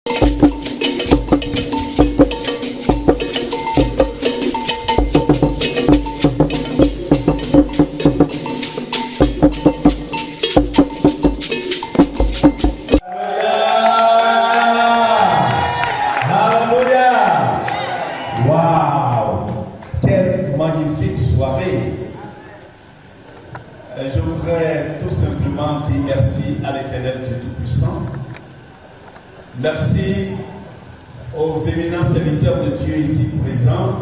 Je voudrais tout simplement dire merci à l'Éternel Dieu Tout-Puissant. Merci aux éminents serviteurs de Dieu ici présents.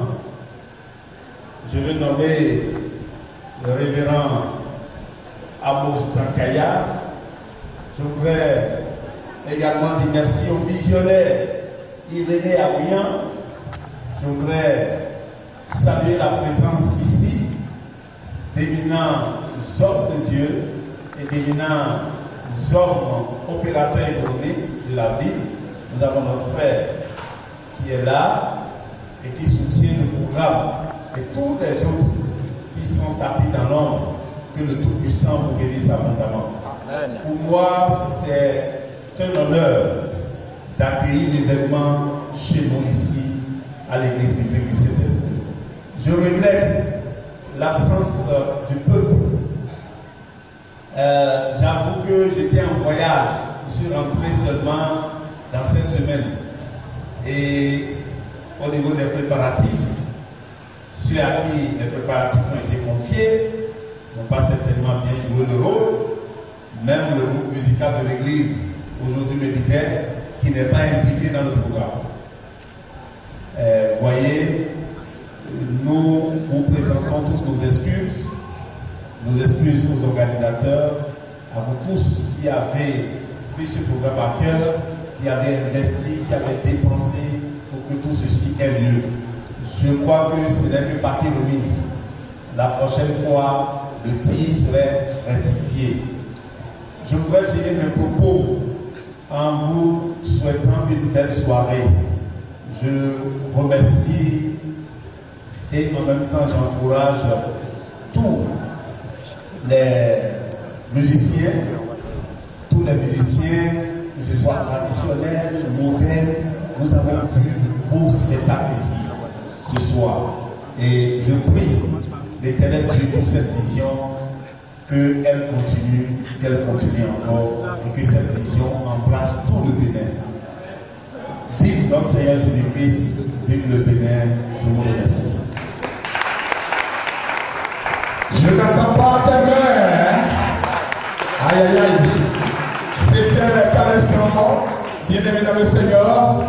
Je veux nommer le révérend Amos Tankaya. Je voudrais également dire merci aux visionnaires Irénée Aouyan. Je voudrais saluer la présence ici d'éminents hommes de Dieu et d'éminents hommes opérateurs économiques de la ville. Nous avons notre frère qui est là et qui soutient le programme et tous les autres qui sont tapis dans l'ombre. Que le Tout-Puissant vous bénisse abondamment. Pour moi, c'est un honneur d'accueillir l'événement chez nous ici à l'église biblique du Saint-Esprit. Je regrette l'absence du peuple. J'avoue que j'étais en voyage. Je suis rentré seulement dans cette semaine. Et au niveau des préparatifs, ceux à qui les préparatifs ont été confiés n'ont pas certainement bien joué le rôle. Même le groupe musical de l'église aujourd'hui me disait qu'il n'est pas impliqué dans le programme. Voyez, nous vous présentons toutes nos excuses aux organisateurs, à vous tous qui avez pris ce programme à cœur, qui avez investi, qui avez dépensé pour que tout ceci ait lieu. Je crois que ce n'est que partie remise. La prochaine fois, le tir serait rectifié. Je voudrais finir mes propos en vous souhaitant une belle soirée. Je remercie et en même temps j'encourage tous les musiciens, que ce soit traditionnels, modernes. Nous avons vu un beau spectacle ici ce soir. Et je prie l'Éternel Dieu pour cette vision, qu'elle continue encore, et que cette vision embrasse tout le Bénin. Vive notre Seigneur Jésus-Christ, vive le Bénin, je vous remercie. Je n'entends pas tes mains. Aïe aïe aïe. C'était qu'à l'instant, bien-aimé dans le Seigneur,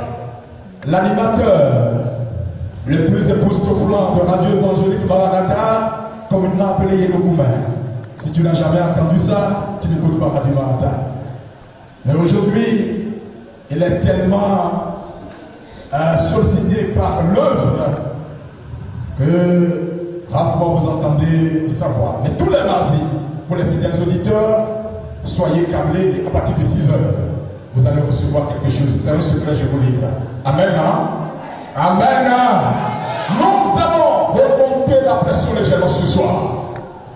l'animateur le plus époustouflant de Radio Évangélique Maranatha, comme il m'a appelé Yénokoumen. Si tu n'as jamais entendu ça, tu n'écoutes pas Radio Maranatha. Mais aujourd'hui, il est tellement sollicité par l'œuvre que parfois vous entendez sa voix. Mais tous les mardis, pour les fidèles auditeurs, soyez câblés à partir de 6 heures. Vous allez recevoir quelque chose. C'est un secret, je vous livre. Amen. Hein? Amen. Nous allons remonter la pression légèrement ce soir.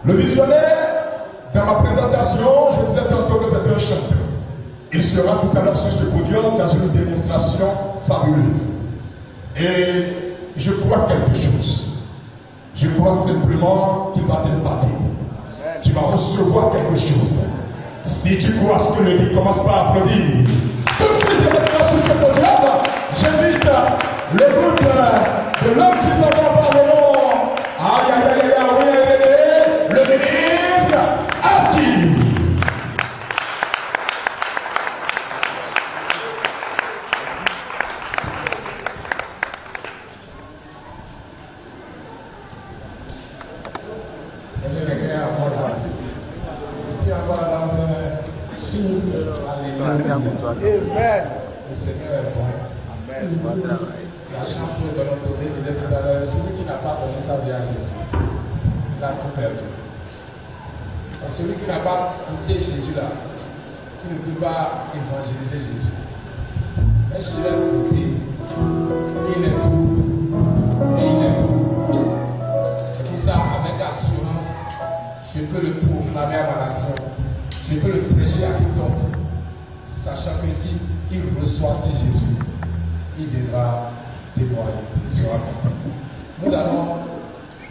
Le visionnaire, dans ma présentation, je disais tantôt que c'était un chanteur. Il sera tout à l'heure sur ce podium dans une démonstration fabuleuse. Et je crois quelque chose. Je crois simplement qu'il va t'épater. Tu vas recevoir quelque chose. Si tu crois ce que le dit, commence par applaudir. Tout de suite, maintenant sur ce podium, j'invite le groupe de l'homme qui s'en va par le nom. Aïe aïe aïe aïe, oui, le ministre Aski. Amen. Le Seigneur est bon. Amen. La chanteuse de notre vie disait tout à l'heure, celui qui n'a pas donné sa vie à Jésus, il a tout perdu. C'est celui qui n'a pas goûté Jésus là, qui ne peut pas évangéliser Jésus. Mais je l'ai goûté, il est tout, et il est bon. C'est pour ça, avec assurance, je peux le proclamer à ma nation, je peux le prêcher à quiconque, sachant que si il reçoit ce Jésus, il viendra témoigner, il sera content. Nous allons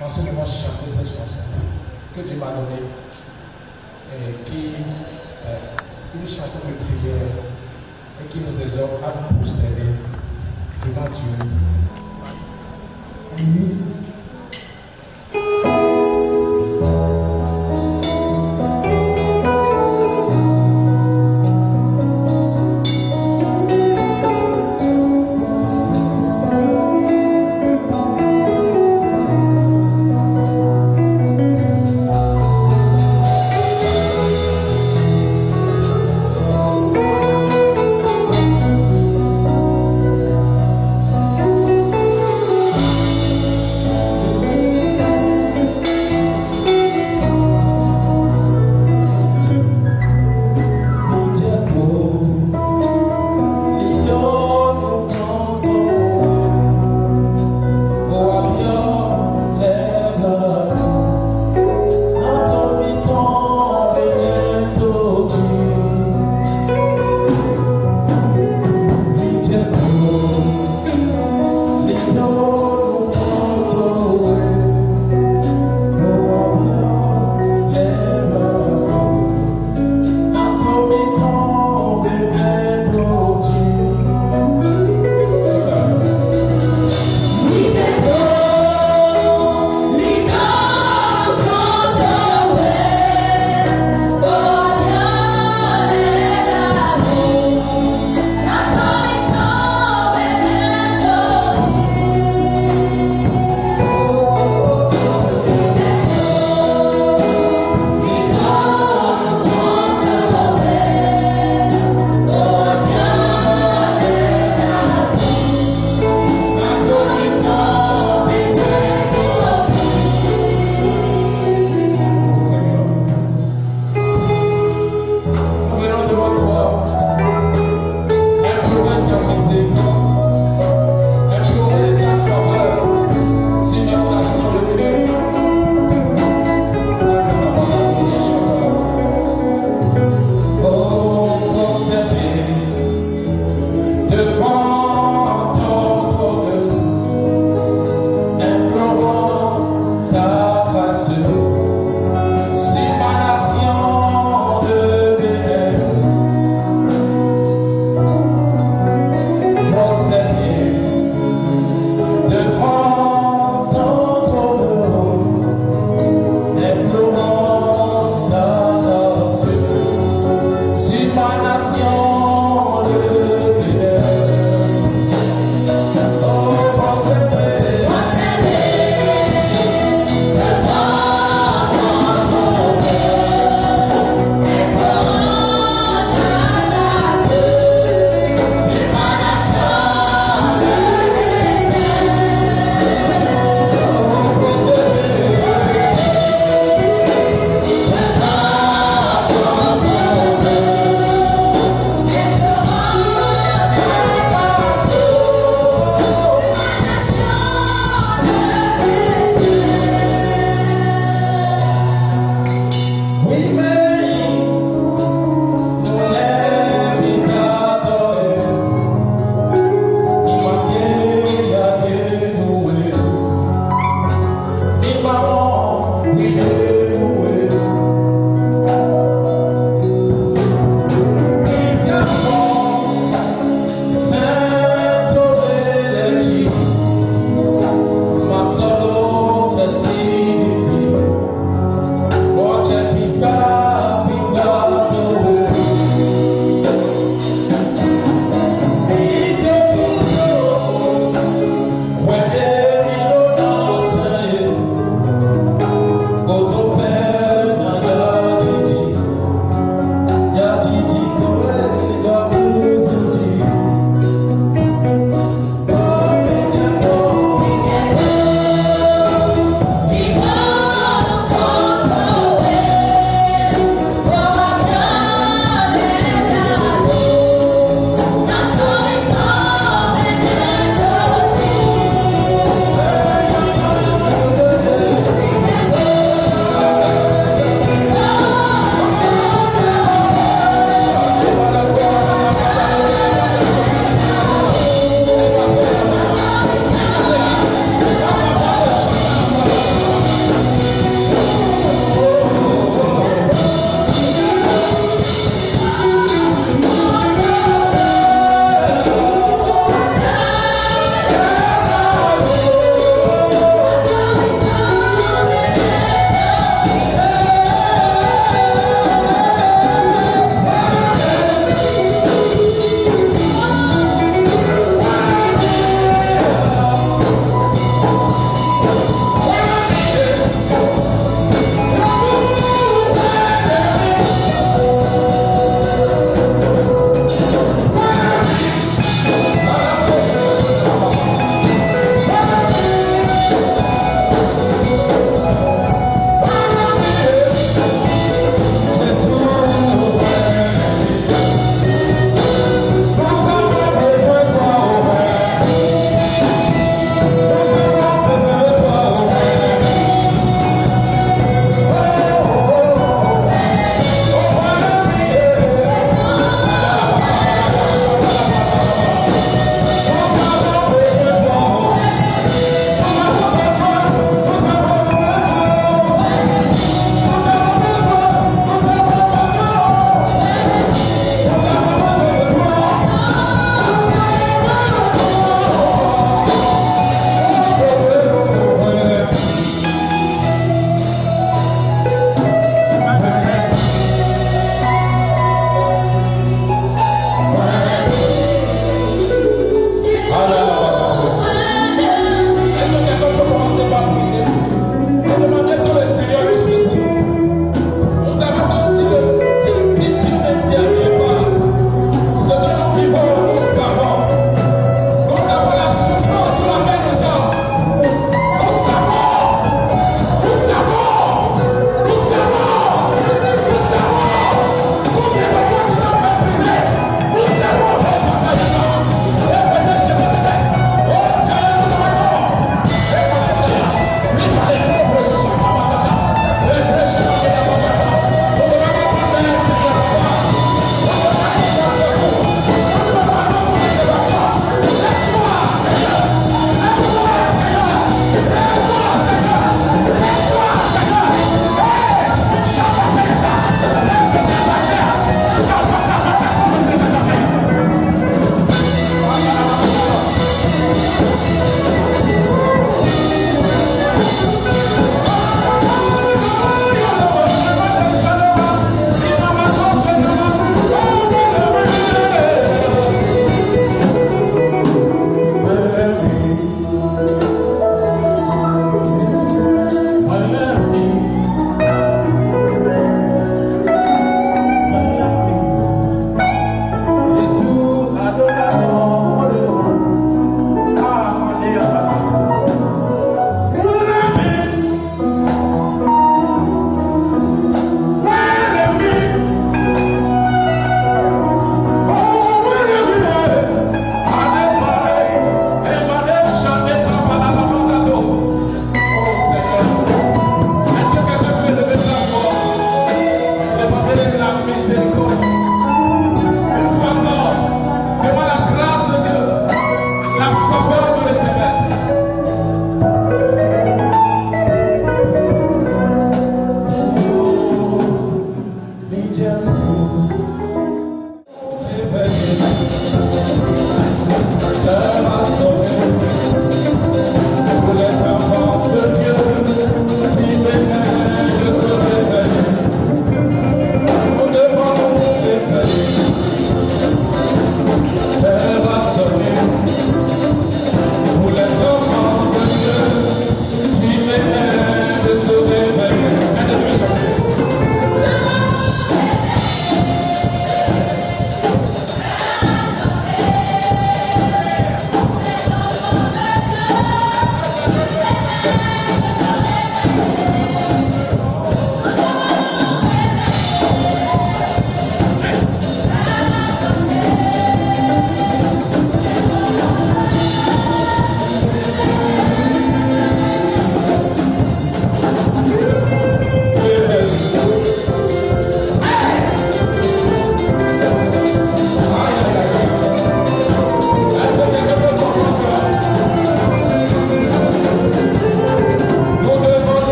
en ce moment chanter cette chanson que Dieu m'a donnée, qui est une chanson de prière et qui nous exhorte à nous prosterner devant Dieu.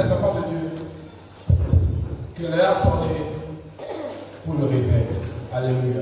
les enfants de Dieu, que l'heure a sonné pour le réveil. Alléluia.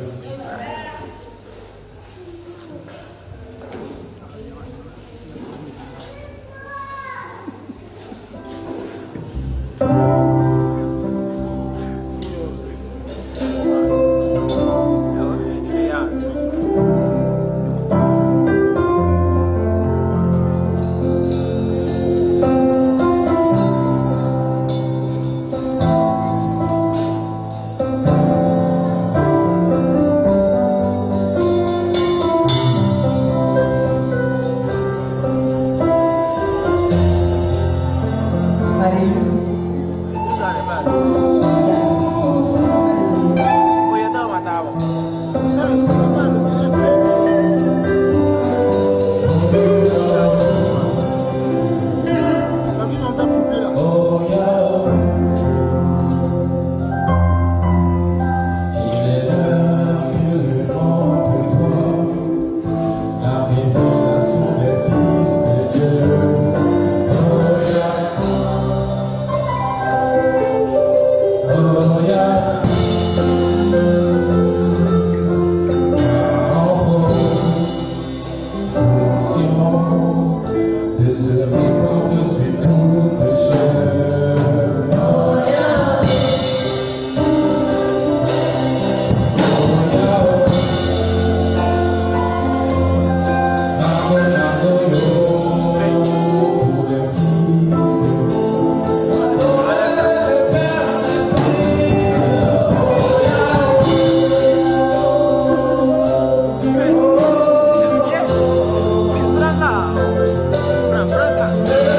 Branca.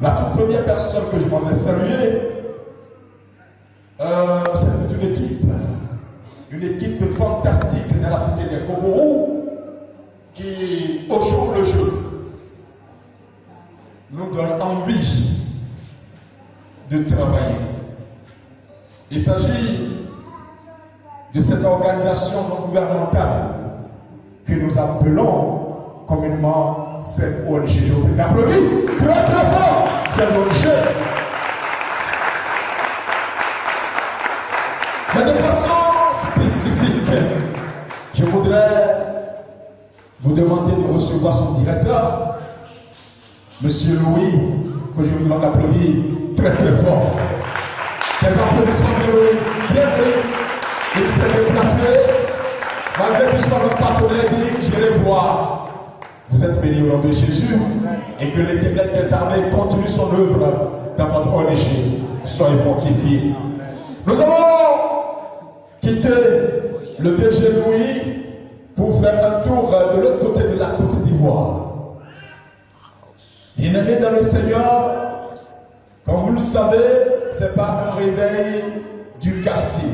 La toute première personne que je m'en vais saluer, c'était une équipe fantastique dans la cité des Comorous qui, au jour le jour, nous donne envie de travailler. Il s'agit de cette organisation non gouvernementale que nous appelons communément cette ONG. Je vous applaudis très très fort cette ONG. Mais de façon spécifique, je voudrais vous demander de recevoir son directeur, Monsieur Louis, que je vous demande d'applaudir très très fort. Des applaudissements de Louis, bienvenue. Il s'est déplacé, malgré tout ce que notre partenaire dit, je vais voir. Vous êtes bénis au nom de Jésus et que l'Éternel des armées continue son œuvre dans votre ONG. Soyez fortifiés. Nous allons quitter le DG Louis pour faire un tour de l'autre côté de la Côte d'Ivoire. Bien-aimés dans le Seigneur, comme vous le savez, ce n'est pas un réveil du quartier.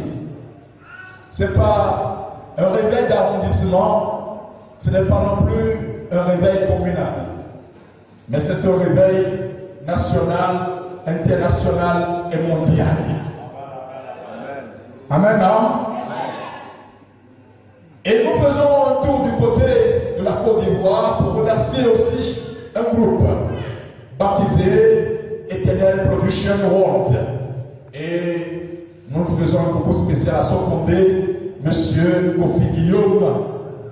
Ce n'est pas un réveil d'arrondissement, ce n'est pas non plus un réveil communal. Mais c'est un réveil national, international et mondial. Amen. Amen. Et nous faisons un tour du côté de la Côte d'Ivoire pour remercier aussi un groupe baptisé Éternel Production World. Et nous faisons un concours spécial à son fondé, Monsieur Kofi Guillaume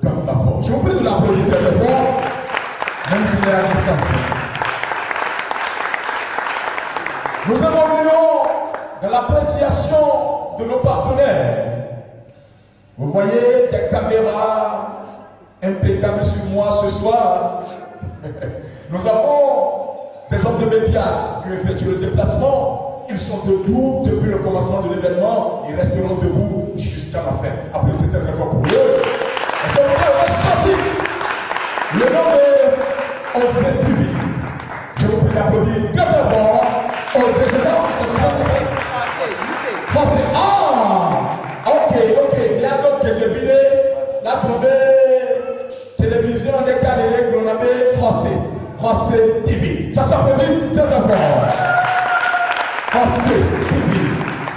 Gambafo. Je vous prie de l'applaudir très fort, même s'il est à distance. Nous évoluons dans l'appréciation de nos partenaires. Vous voyez des caméras impeccables sur moi ce soir. Nous avons des hommes de médias qui effectuent le déplacement. Ils sont debout depuis le commencement de l'événement. Ils resteront debout jusqu'à la fin. Applaudissez très fort pour eux. Et je voudrais ressortir le nom de Osé TV. Je vous prie d'applaudir très fort. Osé, c'est ça? C'est comme ça que ça s'appelle? Français. Ah! Ok. Il y a donc deviné la première télévision décalée que l'on avait Français TV. Ça s'appelle très fort. Français TV.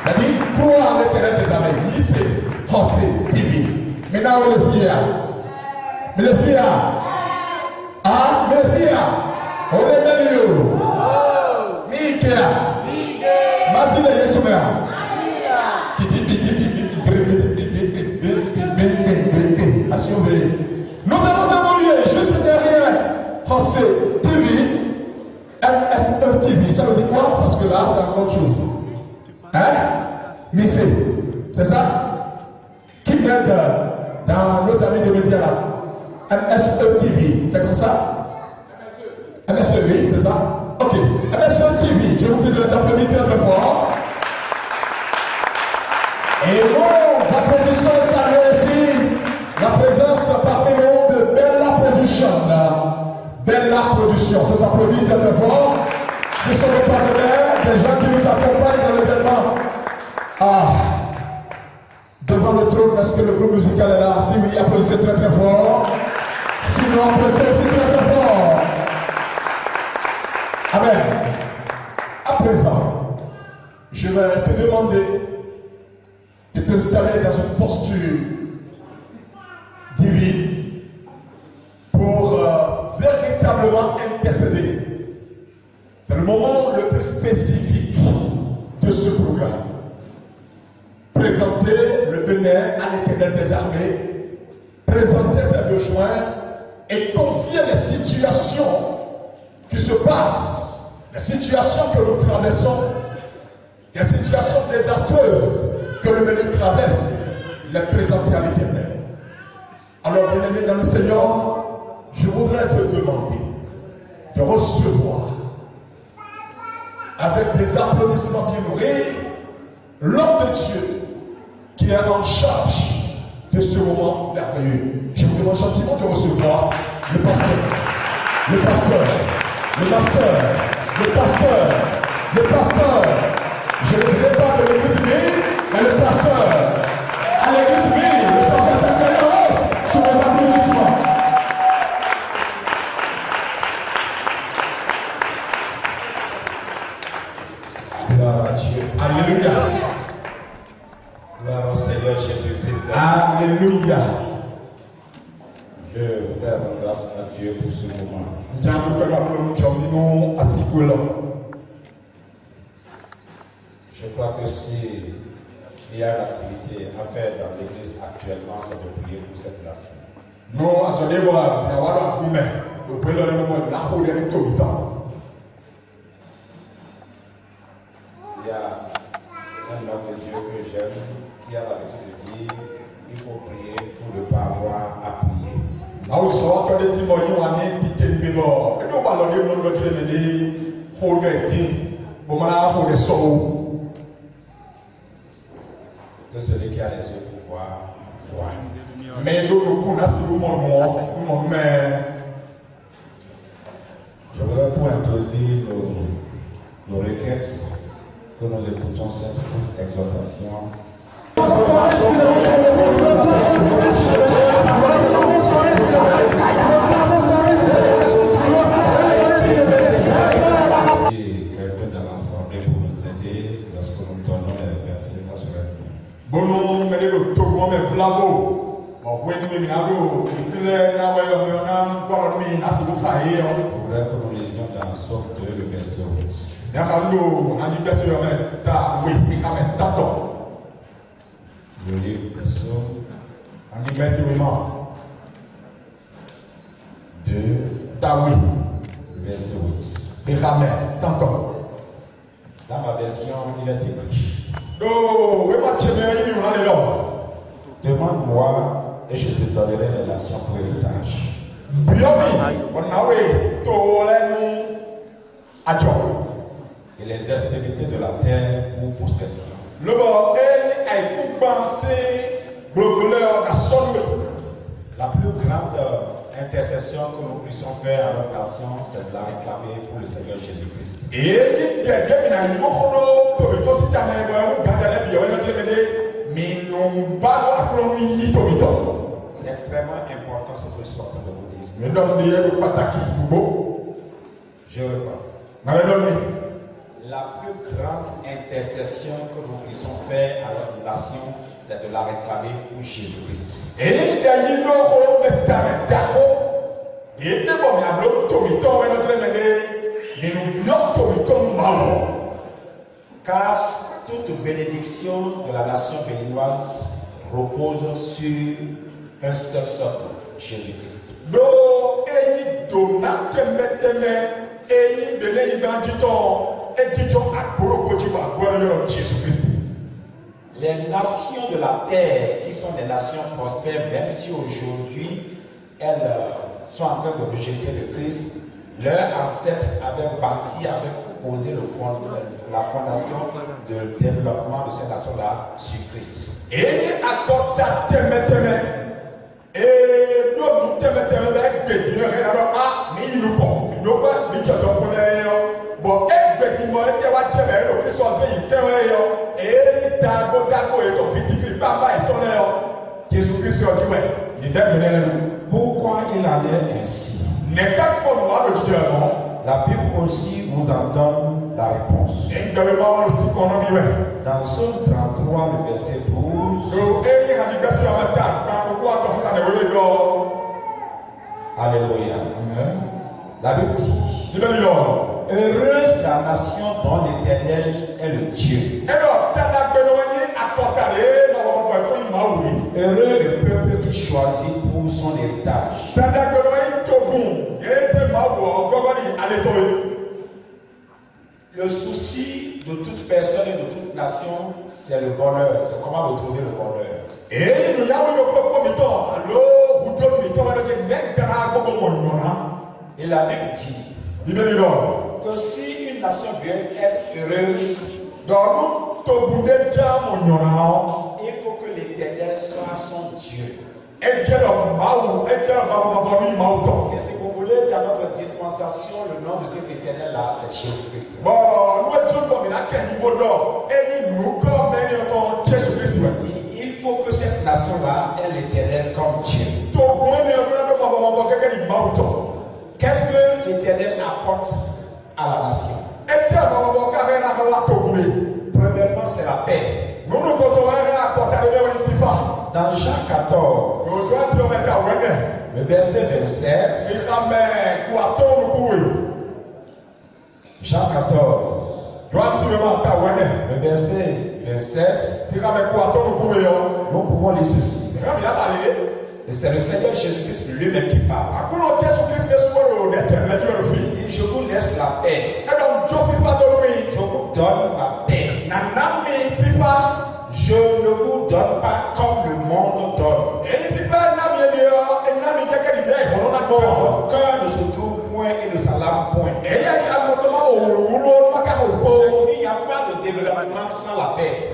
C'est-à-dire, croire en l'Éternel des armées. Lycée, Français TV. Maintenant, on les filles. Mais les filles, ah, mais les filles, on est meilleur. Mika, Masile Yesumea. Nous allons évoluer juste derrière Français TV, MSE TV. Ça veut dire quoi? Parce que là, c'est encore autre chose. Hein? Missé. C'est ça? Qui m'aide dans nos amis de médias là? MSE TV. C'est comme ça? MSE, oui, c'est ça? Ok. MSE TV. Je vous prie de les applaudir très fort. Et nous applaudissons saluer aussi la présence parmi nous de Bella Production. Bella Production. Ça s'applaudit très fort. Ce sont nos partenaires, des gens qui nous accompagnent dans l'événement. Ah, devant le trône, est-ce que le groupe musical est là? Si oui, applaudissez très fort. Sinon, applaudissez aussi très fort. Amen. À présent, je vais te demander de t'installer dans une posture divine pour véritablement intercéder. C'est le moment le plus spécifique de ce programme. Présenter le Bénin à l'Éternel des armées, présenter ses besoins et confier les situations qui se passent, les situations que nous traversons, les situations désastreuses que le Bénin traverse, les présenter à l'Éternel. Alors, bien-aimé dans le Seigneur, je voudrais te demander de recevoir avec des applaudissements bien nourris l'homme de Dieu qui est en charge de ce moment merveilleux. Je vous demande gentiment de recevoir le pasteur, Le pasteur, je ne dirais pas de l'église unie, mais le pasteur, à l'église unie, le pasteur Tankaya sous les applaudissements. Gloire à Dieu. Alléluia. Gloire au Seigneur Jésus-Christ. Alléluia. Je voudrais rendre grâce à Dieu pour ce moment. Je crois que si il y a une activité à faire dans l'église actuellement, c'est de prier pour cette nation. Il y a un homme de Dieu que j'aime qui a l'habitude de dire il faut prier pour ne pas avoir à prier. Que celui qui a les yeux pour voir, voit. Je voudrais pour introduire nos requêtes que nous écoutons cette courte exhortation. Quelqu'un dans l'assemblée pour nous aider lorsque nous tournons les versets, ça serait bien. Je voudrais que nous lisions dans Somme 2, le verset 8. Le livre de Somme 2, verset 8. Dans ma version, il est écrit: demande-moi et je te donnerai les nations pour héritage. Et les extrémités de la terre pour possession. La plus grande intercession que nous puissions faire à notre nation, c'est de la réclamer pour le Seigneur Jésus-Christ. C'est extrêmement important ce que je suis en train de vous dire. Je reprends. La plus grande intercession que nous puissions faire à notre nation, c'est de la réclamer pour Jésus-Christ. Car toute bénédiction de la nation béninoise repose sur un seul socle, Jésus-Christ. Les nations de la terre qui sont des nations prospères, même si aujourd'hui elles sont en train de rejeter le Christ, leurs ancêtres avaient bâti, avaient posé la fondation de développement de ces nations-là sur Christ. Pourquoi il en est ainsi? La Bible aussi nous en donne la réponse. Dans Somme 33, le verset 12. Alléluia. La Bible dit: heureuse la nation dont l'Éternel est le Dieu. Heureux le peuple qui choisit pour son héritage. Le souci de toute personne et de toute nation, c'est le bonheur. C'est comment retrouver le bonheur. Et la Bible dit que si une nation veut être heureuse, il faut que l'Éternel soit son Dieu. Et si vous voulez voulez dans notre dispensation, le nom de cet éternel-là, c'est Jésus-Christ. Bon, nous sommes comme une Il faut que cette nation-là ait l'éternel comme Dieu. Qu'est-ce que l'éternel apporte à la nation? Premièrement, c'est la paix. Dans Jean 14, le verset 27, Jean 14, le verset 27, nous pouvons lire ceci. Et c'est le Seigneur Jésus-Christ lui-même qui parle. Il dit, je vous laisse la paix. Je vous donne ma paix. Je ne vous donne pas comme le monde donne. Votre cœur ne se trouve point et ne s'alarme point. Il n'y a pas de développement sans la paix.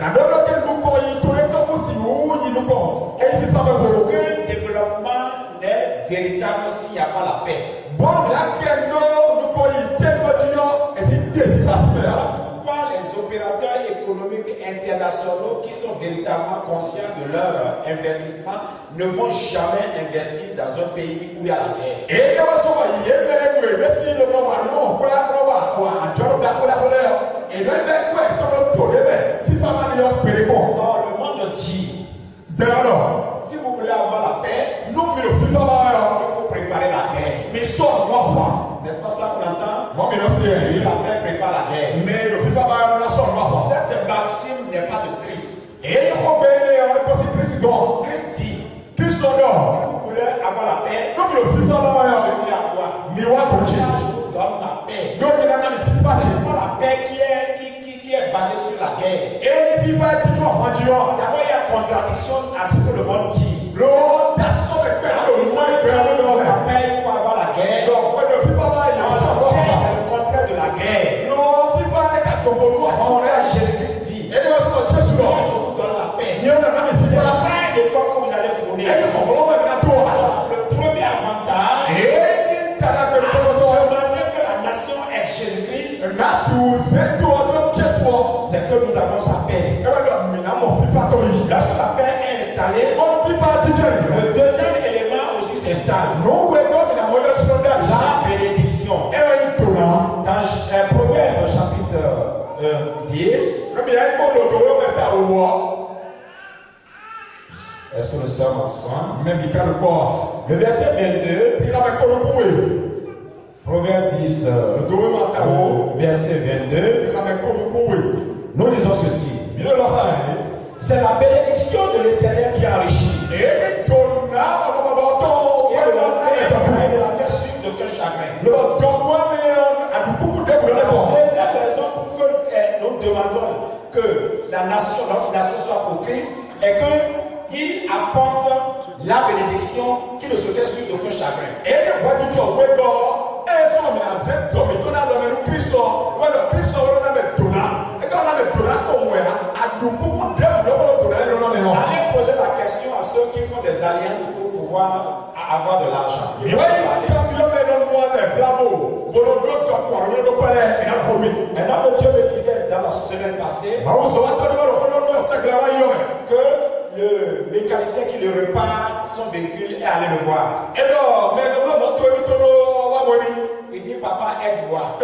Aucun développement n'est véritable s'il n'y a pas la paix. Pourquoi les opérateurs économiques internationaux qui sont véritablement conscients de leur investissement ne vont jamais investir dans un pays où il y a la guerre? Or, le monde dit, si vous voulez avoir la paix, il faut préparer la guerre. N'est-ce pas ça qu'on entend? La paix prépare la guerre. Cette maxime n'est pas de Christ. Christ dit, si vous voulez avoir la paix, venez à moi. Je vous donne ma paix. Ce n'est pas la paix qui est basée sur la guerre. D'abord, il y a contradiction à ce que le monde dit. La paix, il faut avoir la guerre. La paix, c'est le contraire de la guerre. Jésus-Christ dit, je vous donne la paix. C'est la paix de toi que vous allez fournir. Alors, le premier avantage, demander que la nation ait Jésus-Christ, c'est que nous avons sa paix. Lorsque la paix est installée, le deuxième élément aussi s'installe. La bénédiction. Dans Proverbe chapitre 10, est-ce que nous sommes ensemble? Le verset 22, Proverbe 10, verset 22, nous lisons ceci. C'est la bénédiction de l'Éternel qui enrichit. Et de la faire suivre d'aucun chagrin. La deuxième raison pour que nous demandons que la nation, notre nation soit pour Christ, est qu'il apporte la bénédiction qui ne se fait suivre d'aucun chagrin. Allez poser la question à ceux qui font des alliances pour pouvoir avoir de l'argent. Un homme de Dieu me disait dans la semaine passée que le mécanicien qui le répare son véhicule est allé le voir. Il dit, papa, aide-moi.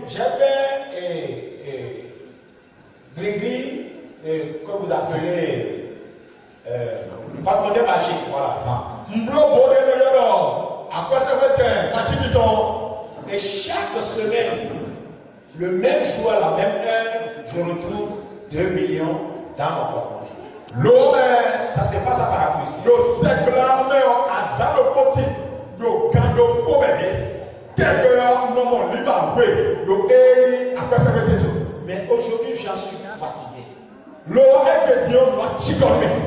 J'ai fait gris-gris, que vous appelez patronnet magique. Voilà. Et chaque semaine, le même jour à la même heure, je retrouve 2 millions dans mon porte-monnaie. Ça se passe à Parapluie. Mais aujourd'hui, j'en suis fatigué.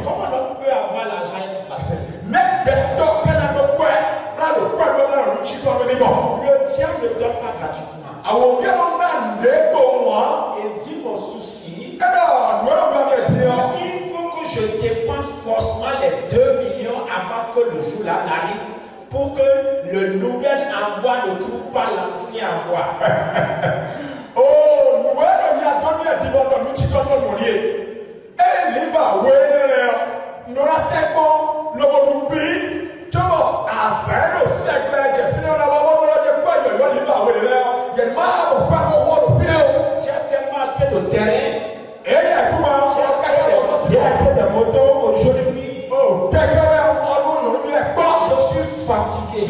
Comment on peut avoir l'argent et être fatigué? Le diable ne donne pas gratuitement. Il dit mon souci. Il faut que je dépense forcément les 2 millions avant que le jour-là n'arrive pour que le nouvel envoi ne trouve pas l'ancien envoi. Oh, nous il y a donné un dimanche dans nous, tu comprends mon lieu. Et l'Iva, oui, nous l'attendons, le monde oublie. Tu vois, à 0 siècle, j'ai fini, on a quoi, il y a l'Iva, oui, il y a le marbre, pas au roi, au final. J'ai tellement acheté de terrain. Et il y a tout, j'ai acheté des motos aux jeunes filles. oh, Je suis fatigué.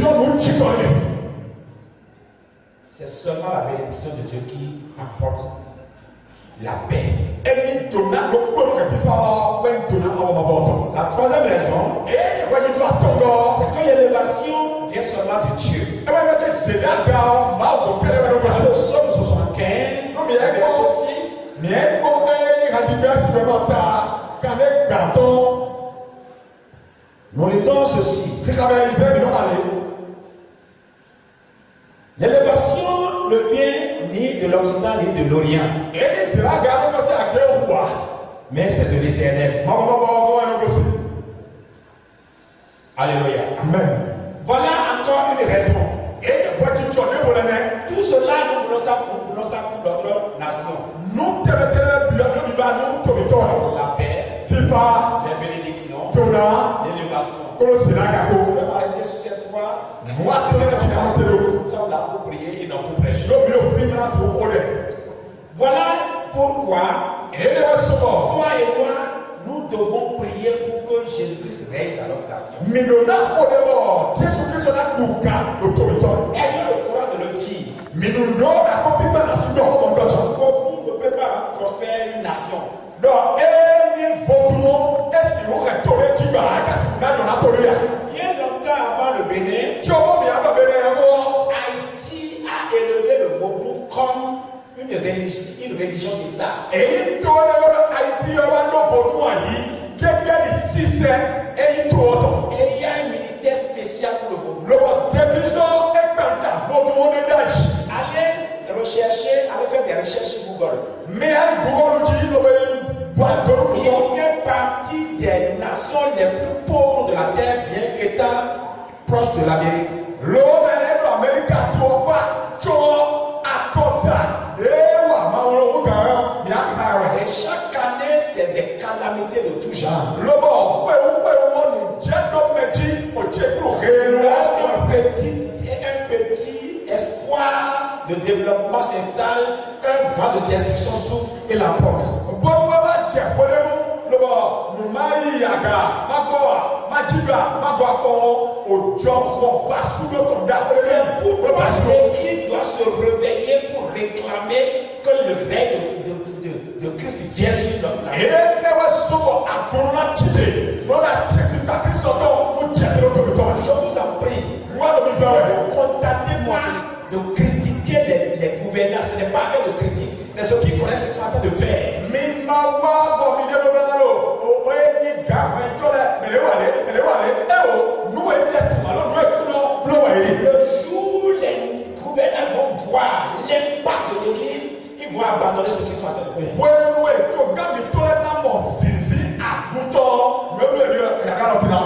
C'est seulement la bénédiction de Dieu qui apporte la paix. La troisième raison, c'est que l'élévation vient seulement de Dieu. Dans le psaume 75, verset 6, nous lisons ceci. L'élévation ne vient ni de l'Occident ni de l'Orient, mais c'est de l'Éternel. Alléluia. Amen. Voilà encore une raison. Tout cela, nous voulons ça pour notre nation. La paix, les bénédictions, l'élévation. On peut arrêter sur ces trois. Nous sommes là pour prier et non pour prêcher. Voilà pourquoi, toi et moi, nous devons prier pour que Jésus-Christ règne dans notre nation. Ayons le courage de le dire. Comme on ne peut pas prospérer une nation. Bien longtemps avant le Bénin, Haïti a élevé le Vodou comme une religion d'État. Et il y a un ministère spécial pour le Vodou. Allez rechercher, allez faire des recherches sur Google. Il fait partie des nations les plus pauvres de la terre, bien qu'étant proche de l'Amérique. Et chaque année, c'est des calamités de tout genre. Un petit espoir de développement s'installe, un vent de destruction s'ouvre et l'emporte. C'est pourquoi l'Église doit se réveiller pour réclamer que le règne de Christ vienne sur notre nation. Je vous en prie, ne contentez-moi de critiquer les gouvernants. Ce n'est pas faire de critique, c'est ce qu'ils connaissent, ce qu'ils sont en train de faire. Le jour où les gouvernants vont voir l'impact de l'Église, ils vont abandonner ce qu'ils sont en train de faire.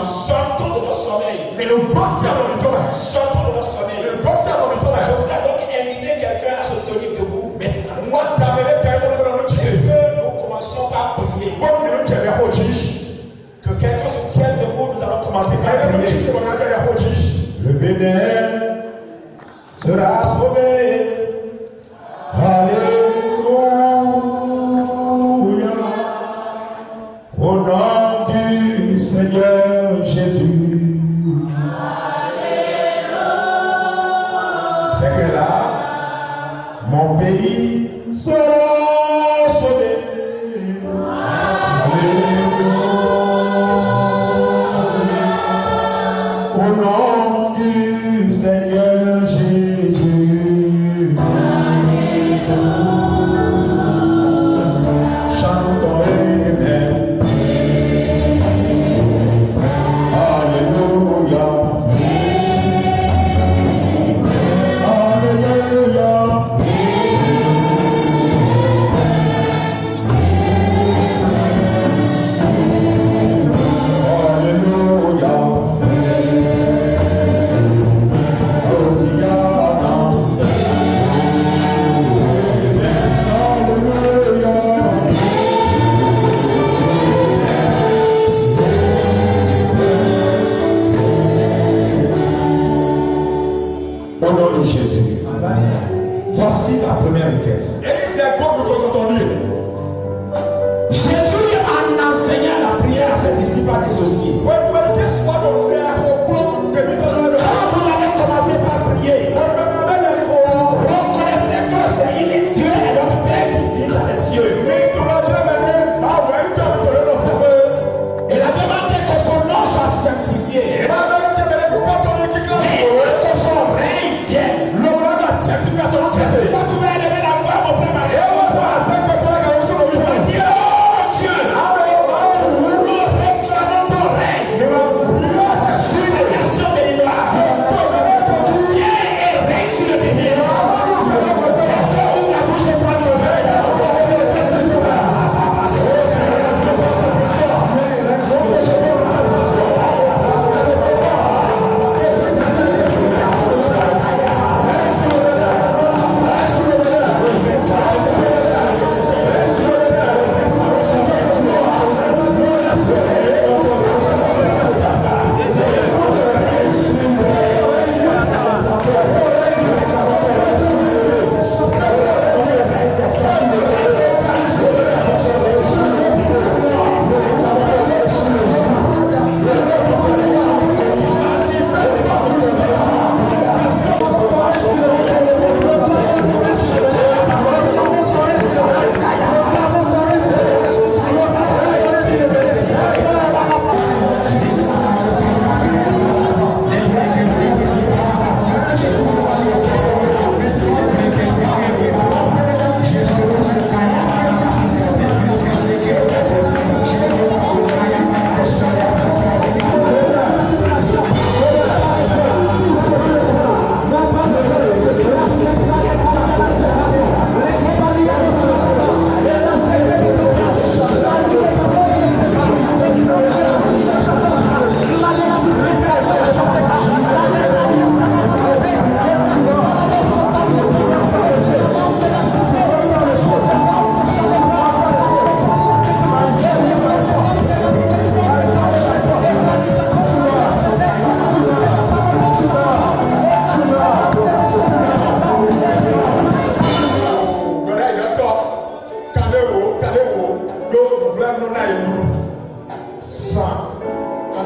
Sortons de notre sommeil. Sortons de notre sommeil. Je voudrais donc inviter quelqu'un à se tenir debout maintenant. Et que nous commencions par prier. Que quelqu'un se tienne debout, nous allons commencer par prier. Le Bénin sera sauvé. Alléluia. Au nom du Seigneur Jésus. Alléluia. C'est que là, mon pays sera sauvé. Au nom du Seigneur Jésus. Chantons Amen. Alléluia. Alléluia. Voici la première requête. Jésus en enseignant la prière à ses disciples dissociés. Quand vous avez commencé par prier, reconnaissez que c'est Dieu et notre Père qui vit dans les cieux. Il a demandé que son nom soit sanctifié. Et que son règne vienne. C'est pourquoi tu vas élever la voix, mon frère, ma soeur. Dieu, nous réclamons ton règne sur les nations béninoises. Viens et règne sur le Bénin. Ouvre la bouche et prends ton verre.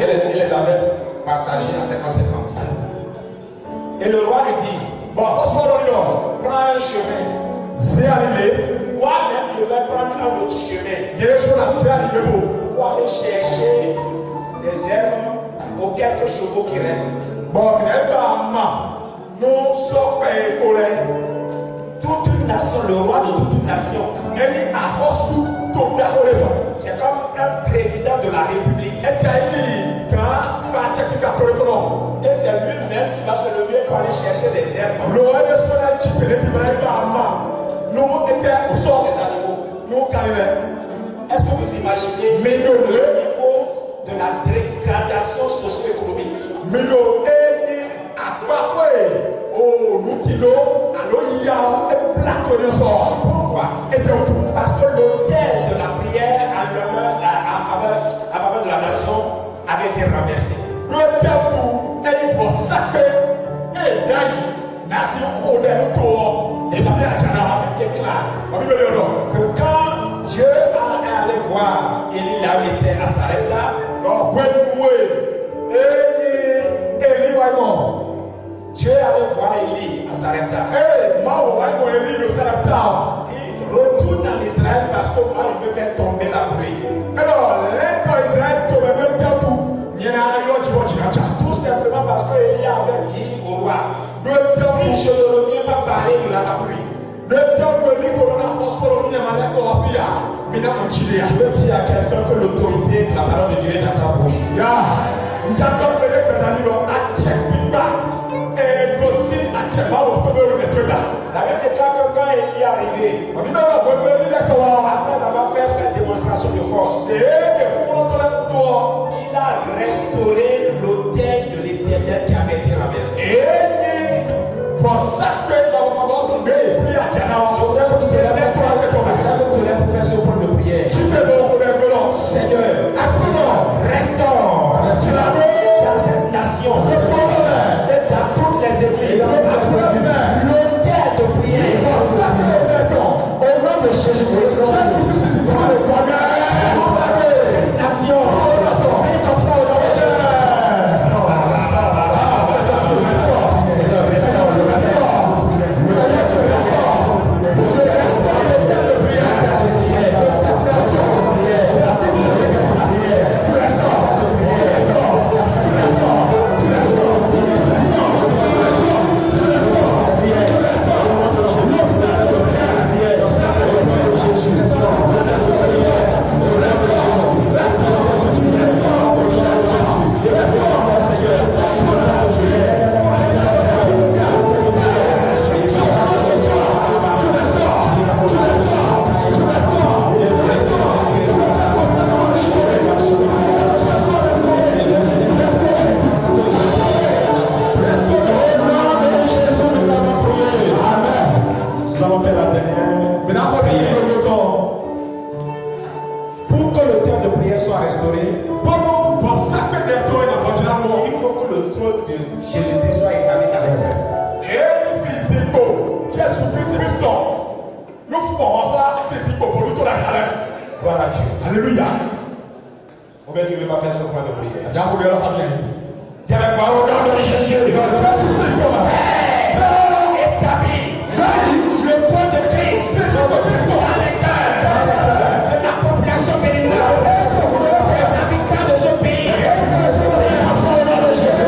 Il les avait partagés à ses conséquences. Et le roi lui dit, bon, prends un chemin. Moi même, je vais prendre un autre chemin pour aller chercher des herbes aux quelques chevaux qui restent. Toute une nation, le roi de toute une nation, c'est comme un président de la République. Et c'est lui-même qui va se lever pour aller chercher des herbes. Des animaux. Est-ce que vous imaginez le niveau de la dégradation socio-économique? Pourquoi? Parce que l'autel de la prière en faveur de la nation avait été renversé. Et la Bible déclare que quand Dieu est allé voir Élie là où il était à Sarepta, Dieu allait voir Élie à Sarepta. Il retourne en Israël parce que moi je veux faire tomber la pluie. Tout simplement parce que Élie avait dit au roi, si je ne reviens pas parler, il y aura la pluie. Je veux dire à quelqu'un que l'autorité de la parole de Dieu est dans ta bouche. La Bible déclare que quand Élie est arrivé, après avoir fait cette démonstration de force, il a restauré l'autel de l'Éternel qui avait été renversé. Je voudrais que tu te lèves pour faire ce point de prière. Seigneur, restaure dans cette nation et dans toutes les églises l'autel de prière. Nous allons faire la dernière prière. Pour que le temps de prière soit restauré, il faut que le trône de Jésus-Christ soit établi dans les cœurs. Voilà Dieu. Alléluia. Combien tu veux partir sur le point de prière? Dis avec moi, au nom de Jésus, Établi le trône de Christ dans les cœurs de la population béninoise, des habitants de ce pays. Au nom de Jésus.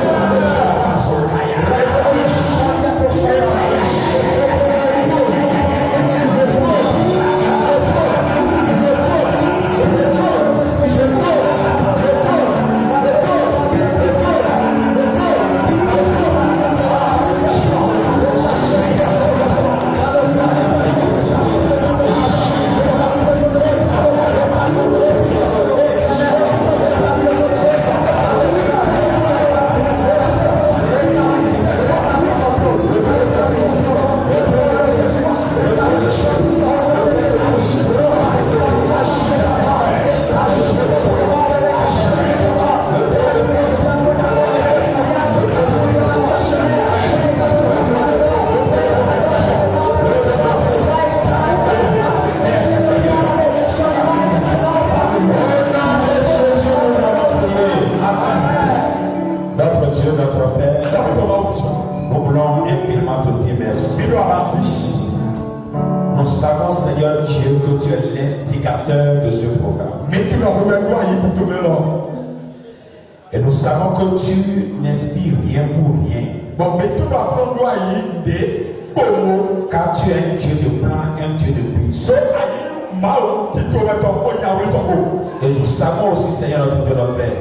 Nous savons, Seigneur Dieu, que tu es l'instigateur de ce programme. Et nous savons que tu n'inspires rien pour rien. Car tu es un Dieu de plan, un Dieu de but. Et nous savons aussi, Seigneur notre Dieu, notre Père,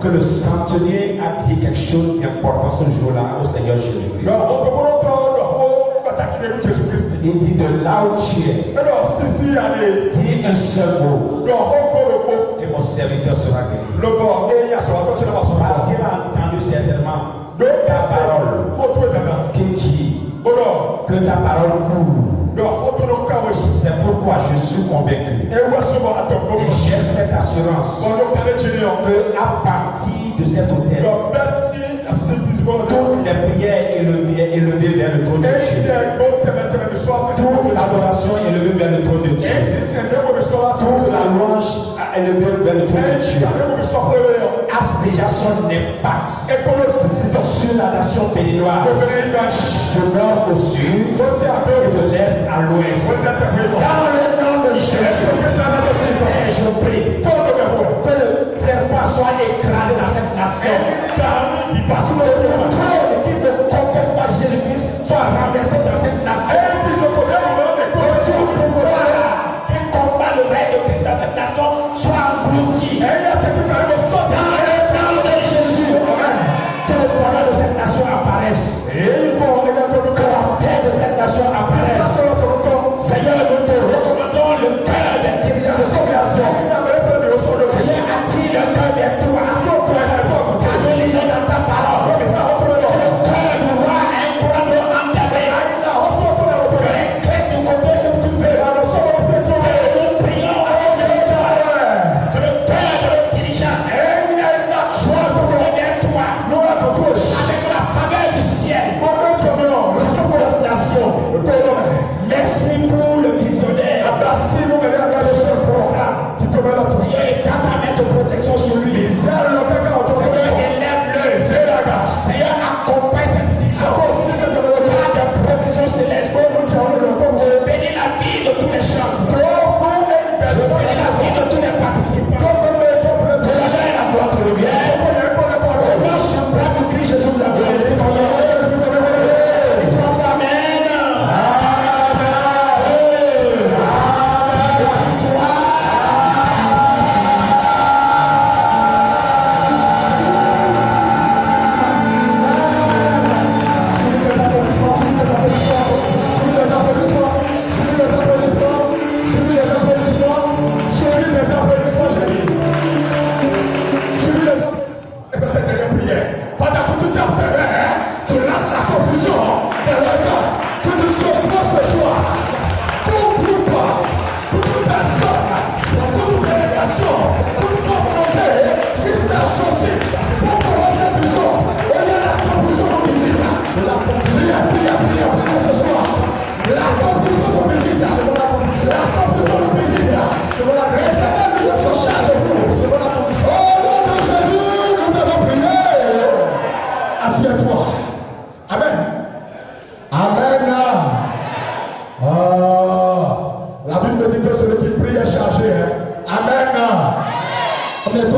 que le centenier a dit quelque chose d'important ce jour-là au Seigneur Jésus-Christ. Il dit de là où tu es, dis un seul mot, et mon serviteur sera guéri. Parce qu'il a entendu certainement ta parole qui dit que ta parole court. C'est pourquoi je suis convaincu et j'ai cette assurance que à partir de cet hôtel, toutes les prières élevées vers le trône de Dieu, toute l'adoration élevée vers le trône de Dieu, toute la louange élevée vers le trône de Dieu a déjà son impact sur la nation béninoise, du nord au sud et de l'est à l'ouest. Dans le nom de Jésus, je prie que le serpent soit écrasé dans cette nation. Parce que le trône qui ne conteste pas Jésus-Christ soit renversé dans cette nation. Qui combat le règne de Christ dans cette nation soit englouti. Dans le nom de Jésus, que le bonheur de cette nation apparaisse. Que la paix de cette nation apparaisse. Seigneur, nous te recommandons le cœur des dirigeants de cette nation. Seigneur, attire le cœur vers toi. Car nous lisons dans ta parole que le cœur du roi est couronné en ta main.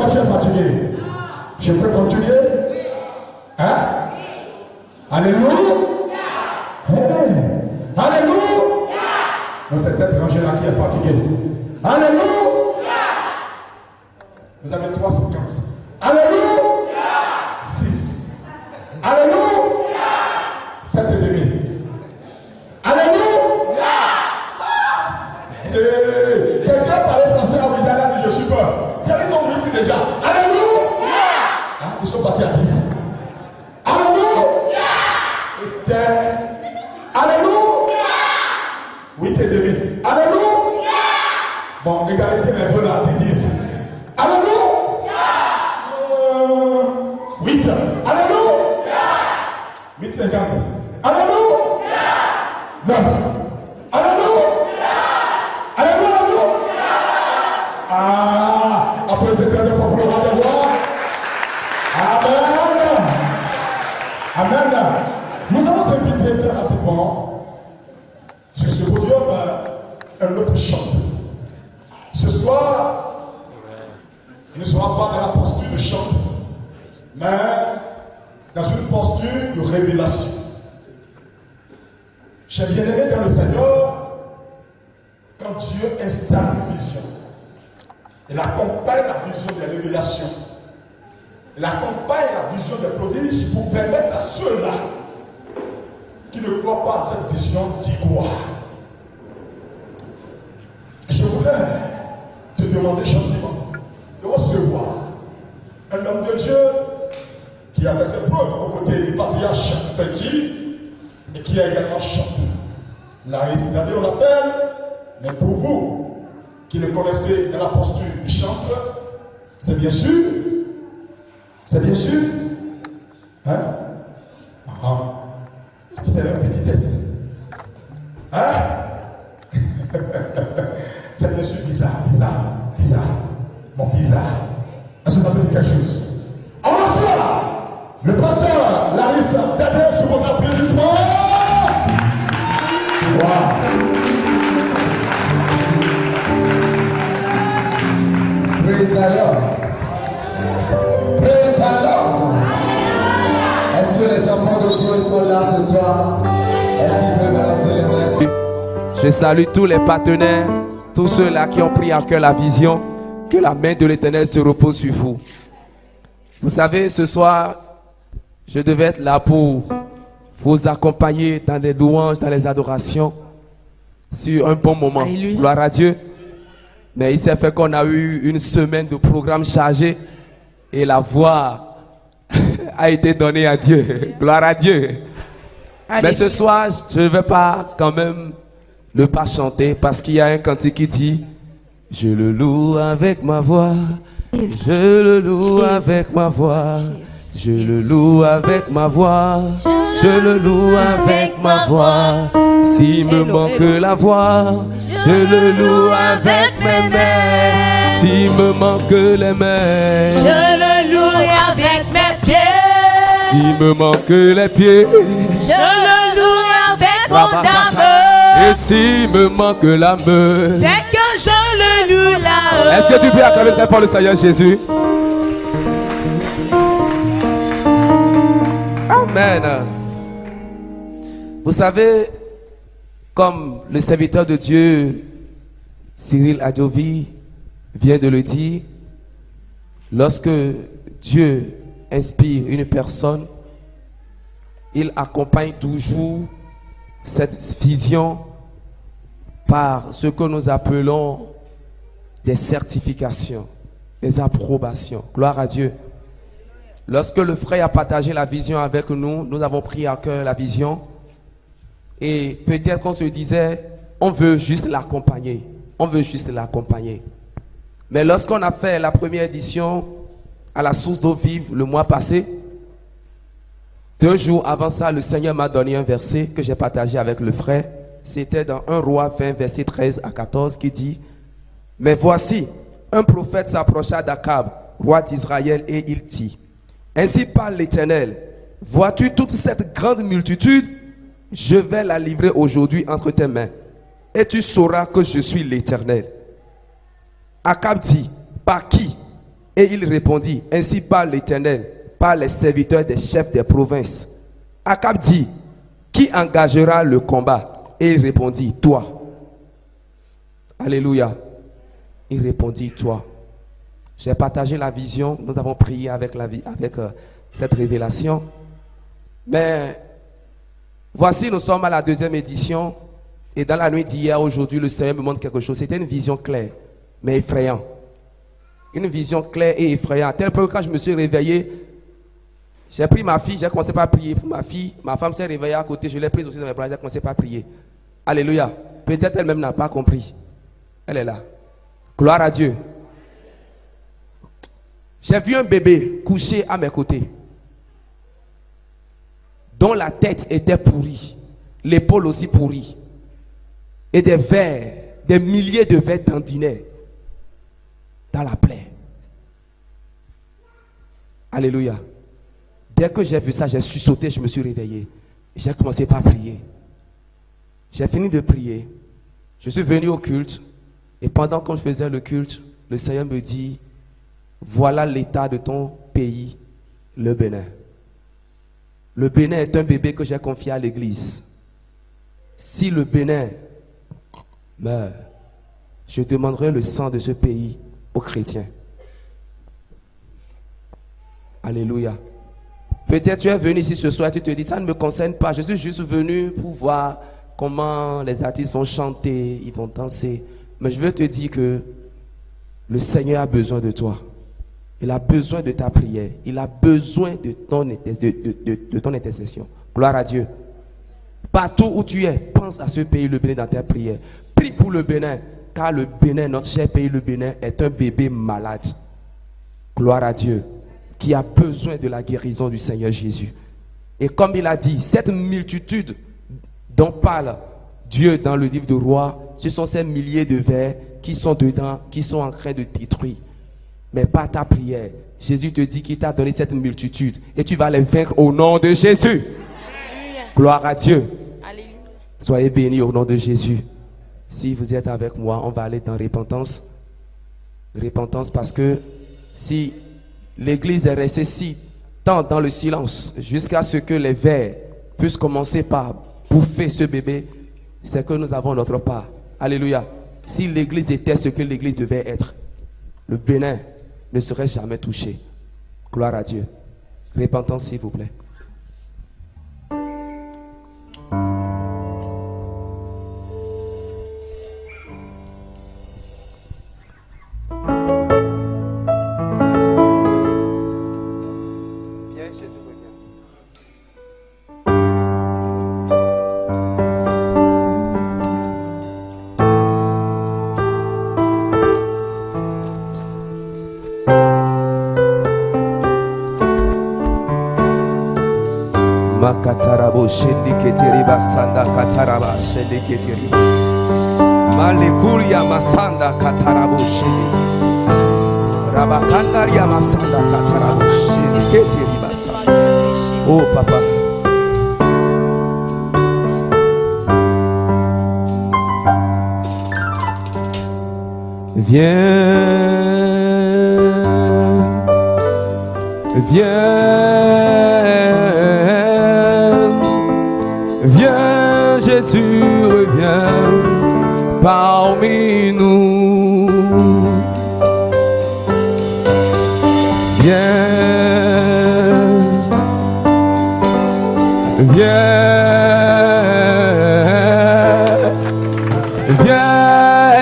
tu es fatigué. Je peux continuer? Hein? Alléluia. Hey. Alléluia. Non, c'est cette rangée-là qui est fatiguée. Alléluia. Vous avez 3,50. Alléluia. 6. Alléluia. 7,5. Alléluia. Quelqu'un parlait français à Ouidana, dit je suis peur. Ils ont 8 déjà. Alléluia. Ah, ils sont partis à 10. Alléluia. Et 10. Alléluia. 8,5. Alléluia. Bon, égalité les deux là, 10. Alléluia. 8. Alléluia. 8,50. Alléluia. 9. Alléluia. Alléluia. Ah, après cette dernière fois pour le roi de roi. Amen. Amen. Nous allons inviter très rapidement sur ce podium un autre chanteur. Ce soir, il ne sera pas dans la posture de chante, mais dans une posture de révélation. J'ai bien aimé dans le Seigneur quand Dieu installe une vision. Il accompagne la vision des révélations. Il accompagne la vision des prodiges pour permettre à ceux-là qui ne croient pas à cette vision d'y croire. Je voudrais te demander gentiment de recevoir un homme de Dieu qui avait ses preuves aux côtés du patriarche Petit et qui a également chanté. La récitation, on l'appelle, mais pour vous qui le connaissez dans la posture du chanteur, c'est bien sûr. C'est bien sûr. Hein? Ah. C'est un petit test. Hein? C'est bien sûr visa. Mon visa. Est-ce que ça veut dire quelque chose? On reçoit le pasteur Larissa Tadeu sur votre applaudissement. Wow. Praise the Lord. Praise the Lord. Est-ce que les enfants de Dieu sont là ce soir? Est-ce qu'ils peuvent balancer les mains? Je salue tous les partenaires, tous ceux-là qui ont pris en cœur la vision. Que la main de l'Éternel se repose sur vous. Vous savez, ce soir, je devais être là pour vous accompagner dans les louanges, dans les adorations, sur un bon moment. Alléluia. Gloire à Dieu. Mais il s'est fait qu'on a eu une semaine de programme chargé et la voix a été donnée à Dieu. Gloire à Dieu. Allez. Mais ce soir, je ne vais pas quand même ne pas chanter parce qu'il y a un cantique qui dit: je le loue avec ma voix, je le loue avec ma voix, je le loue avec ma voix, je le loue avec ma voix. S'il me manque la voix, je le loue avec mes mains. S'il me manque les mains, je le loue avec mes pieds. S'il me manque les pieds, je le loue avec mon âme. Et s'il me manque l'âme, c'est que je le loue là. Est-ce que tu peux acclamer très fort le Seigneur Jésus? Amen. Vous savez, comme le serviteur de Dieu, Cyril Adjovi, vient de le dire, lorsque Dieu inspire une personne, il accompagne toujours cette vision par ce que nous appelons des certifications, des approbations. Gloire à Dieu. Lorsque le frère a partagé la vision avec nous, nous avons pris à cœur la vision. Et peut-être qu'on se disait, on veut juste l'accompagner. On veut juste l'accompagner. Mais lorsqu'on a fait la première édition à la source d'eau vive le mois passé, 2 jours avant ça, le Seigneur m'a donné un verset que j'ai partagé avec le frère. C'était dans 1 Roi 20, verset 13 à 14, qui dit: mais voici, un prophète s'approcha d'Akab, roi d'Israël, et il dit: ainsi parle l'Éternel, vois-tu toute cette grande multitude? Je vais la livrer aujourd'hui entre tes mains, et tu sauras que je suis l'Éternel. Akab dit: par qui? Et il répondit, ainsi parle l'Éternel, par les serviteurs des chefs des provinces. Akab dit, qui engagera le combat? Et il répondit, toi. Alléluia. Il répondit, toi. J'ai partagé la vision, nous avons prié avec cette révélation. Mais voici, nous sommes à la 2e édition. Et dans la nuit d'hier, aujourd'hui, le Seigneur me montre quelque chose. C'était une vision claire, mais effrayante. Une vision claire et effrayante. Tel que quand je me suis réveillé, j'ai pris ma fille, j'ai commencé par prier pour ma fille. Ma femme s'est réveillée à côté, je l'ai prise aussi dans mes bras, j'ai commencé par prier. Alléluia. Peut-être elle-même n'a pas compris. Elle est là. Gloire à Dieu. J'ai vu un bébé couché à mes côtés, dont la tête était pourrie, l'épaule aussi pourrie, et des vers, des milliers de vers dandinaient dans la plaie. Alléluia. Dès que j'ai vu ça, j'ai sursauté, je me suis réveillé. J'ai commencé par prier. J'ai fini de prier. Je suis venu au culte. Et pendant que je faisais le culte, le Seigneur me dit, voilà l'état de ton pays, le Bénin. Le Bénin est un bébé que j'ai confié à l'église. Si le Bénin meurt, je demanderai le sang de ce pays aux chrétiens. Alléluia. Peut-être tu es venu ici ce soir et tu te dis, ça ne me concerne pas. Je suis juste venu pour voir comment les artistes vont chanter, ils vont danser. Mais je veux te dire que le Seigneur a besoin de toi. Il a besoin de ta prière. Il a besoin de ton intercession. Gloire à Dieu. Partout où tu es, pense à ce pays, le Bénin, dans tes prières. Prie pour le Bénin, car le Bénin, notre cher pays, le Bénin, est un bébé malade. Gloire à Dieu, qui a besoin de la guérison du Seigneur Jésus. Et comme il a dit, cette multitude dont parle Dieu dans le livre de Rois, ce sont ces milliers de vers qui sont dedans, qui sont en train de détruire. Mais par ta prière, Jésus te dit qu'il t'a donné cette multitude et tu vas les vaincre au nom de Jésus. Alléluia. Gloire à Dieu. Alléluia. Soyez bénis au nom de Jésus. Si vous êtes avec moi, on va aller dans repentance. Repentance parce que si l'église est restée si tant dans le silence jusqu'à ce que les vers puissent commencer par bouffer ce bébé, c'est que nous avons notre part. Alléluia. Si l'église était ce que l'église devait être, le Bénin ne serait jamais touché. Gloire à Dieu. Repentance, s'il vous plaît. Makatarabo shendiketeriba sanda kataraba shendiketeribos. Malekuria masanda katarabo shendi. Rabakandaria masanda katarabo shendiketeriba sanda. Oh papa. Viens, Jésus, reviens parmi nous. Viens,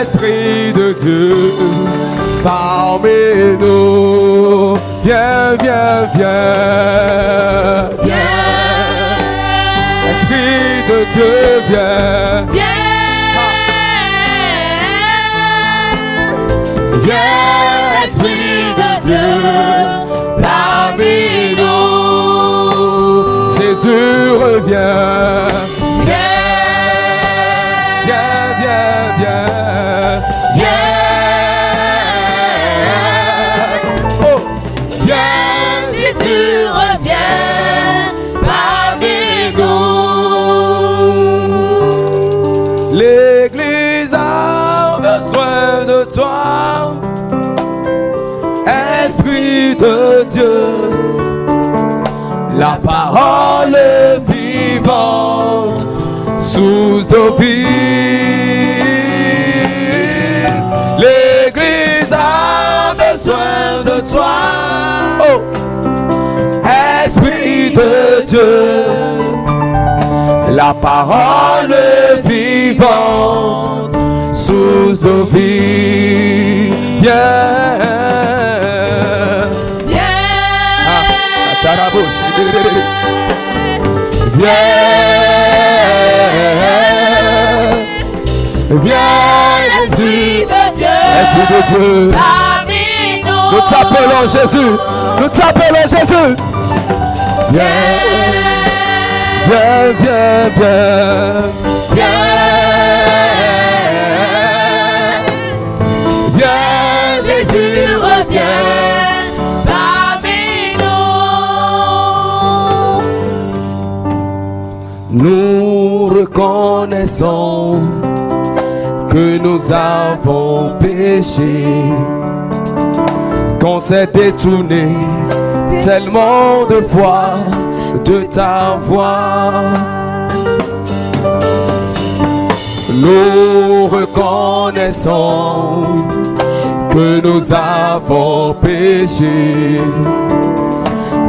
Esprit de Dieu parmi nous. Viens. Esprit de Dieu, viens. Viens, Esprit de Dieu, parmi nous. Jésus revient. Oh, Viens, Jésus revient parmi nous. L'Église a besoin de toi, Esprit nos vies. L'Église a besoin de toi. Oh, Esprit de Dieu, la parole vivante sous nos vies. Viens, viens, viens, Esprit de Dieu, Esprit de Dieu. parmi nous. Nous t'appelons Jésus, nous t'appelons Jésus. Viens, viens, viens, viens, viens, viens, Jésus revient parmi nous. Nous reconnaissons que nous avons péché, qu'on s'est détourné tellement de fois de ta voix. Nous reconnaissons que nous avons péché,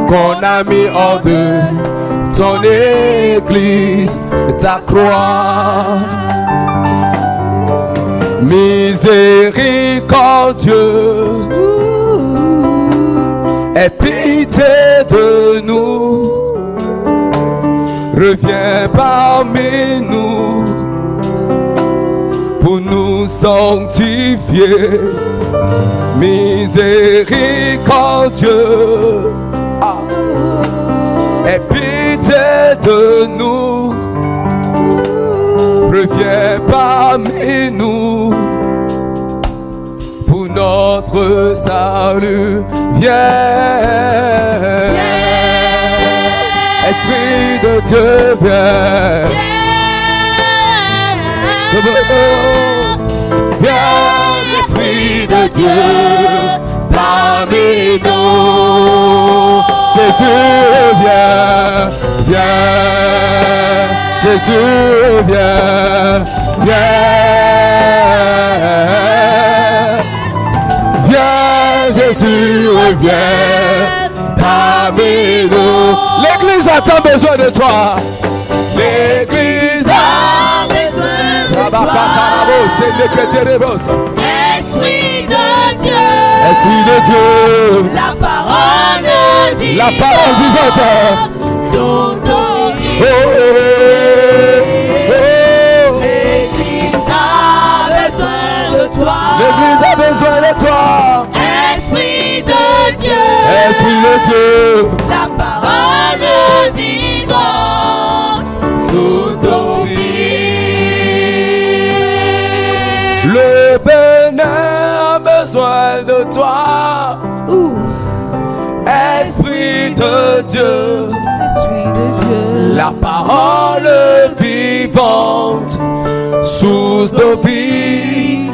qu'on a mis hors de ton église, ta croix. Miséricordieux, aie pitié de nous, reviens parmi nous pour nous sanctifier. Miséricordieux, aie pitié de nous, reviens parmi nous pour notre salut. Viens, Esprit de Dieu, viens. Viens, Esprit de Dieu, parmi nous. Jésus, viens, viens. Jésus, viens, viens. Viens, Jésus, reviens parmi nous. L'église a tant besoin de toi. L'église a besoin de toi. Esprit de Dieu, Esprit de Dieu, la parole vivante, la parole vivante sous nos vies. Oh, oh, oh. L'Église a besoin de toi. L'église a besoin de toi. Esprit de Dieu, Esprit de Dieu, la parole vivante sous nos vies. le Bénin a besoin de toi. Esprit de Dieu, Esprit de Dieu, la parole vivante sous nos vies.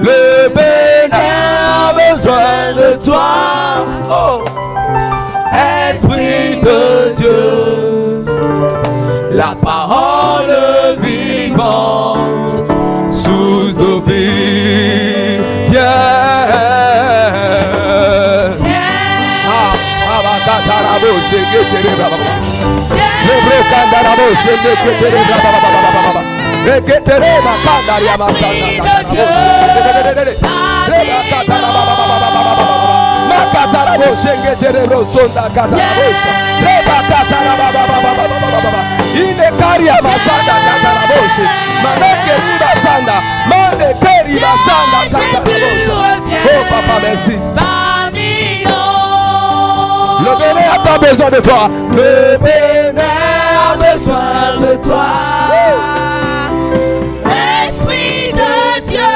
Le Bénin a besoin de toi. Oh, Esprit de Dieu, la parole vivante sous nos vies. Viens. Oh papa, merci. Le Bénin a tant besoin de toi. Le Bénin a besoin de toi. Esprit de Dieu,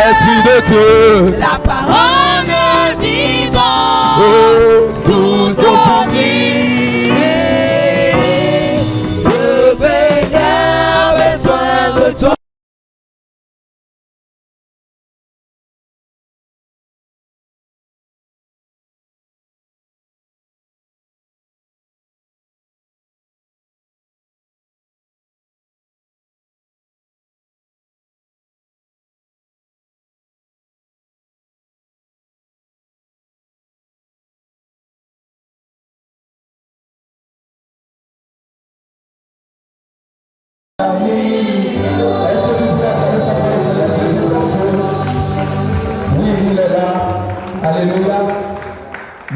Esprit de Dieu, la parole vivante oh, sous nos vies. Le Bénin a besoin de toi.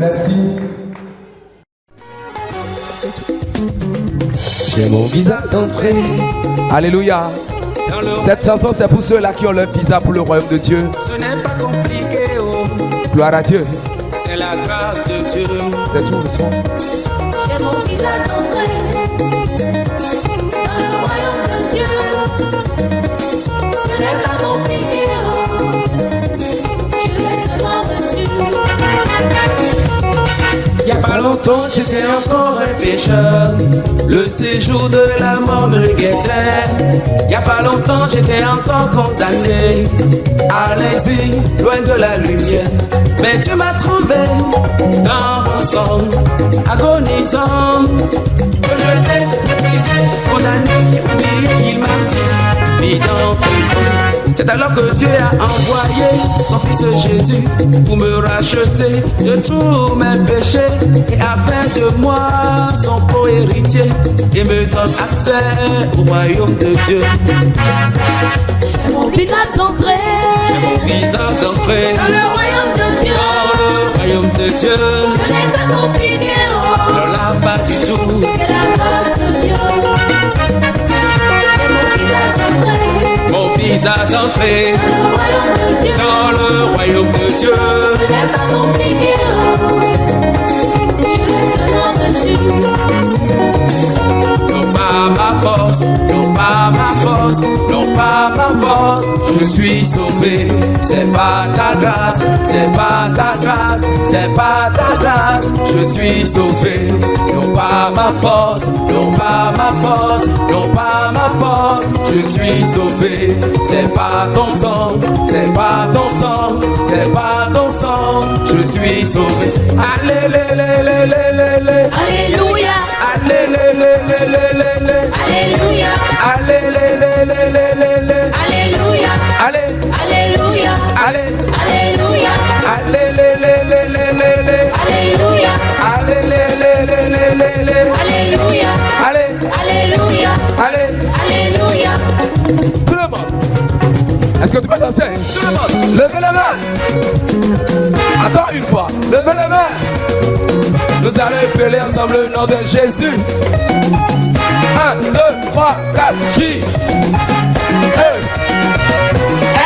Merci. J'ai mon visa d'entrée. Alléluia. Cette chanson, c'est pour ceux-là qui ont leur visa pour le royaume de Dieu. Ce n'est pas compliqué, oh. Gloire à Dieu. C'est la grâce de Dieu. C'est tout le son. J'ai mon visa d'entrée dans le royaume de Dieu. Ce n'est pas compliqué, oh. Je l'ai seulement reçu. Il n'y a pas longtemps, j'étais encore un pécheur. Le séjour de la mort me guettait. Il n'y a pas longtemps, j'étais encore condamné à l'exil, loin de la lumière. Mais tu m'as trouvé dans mon sang, agonisant. Que je t'ai méprisé, condamné, humilié, il m'a dit, mis dans prison. C'est alors que Dieu a envoyé son fils Jésus pour me racheter de tous mes péchés et a fait de moi son co-héritier et me donne accès au royaume de Dieu. J'ai mon visa d'entrée. J'ai mon visa d'entrée Dans le royaume de Dieu. Dans le royaume de Dieu. Ce n'est pas compliqué, oh. Non, là, pas du tout. C'est la grâce de Dieu. J'ai mon visa d'entrée. Mon visa d'entrée dans le royaume de Dieu. Ce n'est pas compliqué, oh. Je l'ai seulement reçu. Non pas ma force, non pas ma force, non pas ma force. Je suis sauvé, c'est pas ta grâce, c'est pas ta grâce, c'est pas ta grâce. Je suis sauvé, non pas ma force, non pas ma force, non pas ma force. Je suis sauvé, c'est pas ton sang, c'est pas ton sang, c'est pas ton sang. Je suis sauvé. Alléluia. Alléluia. Alléluia. Alléluia. Alléluia. Alléluia. Alléluia. Alléluia. Alléluia. Alléluia. Alléluia. Alléluia. Tout le monde. Est-ce que tu peux danser? Tout le monde. Levez les mains. Attends une fois. Levez les mains. Nous allons épeler ensemble le nom de Jésus. 1, 2, 3, 4, J, E,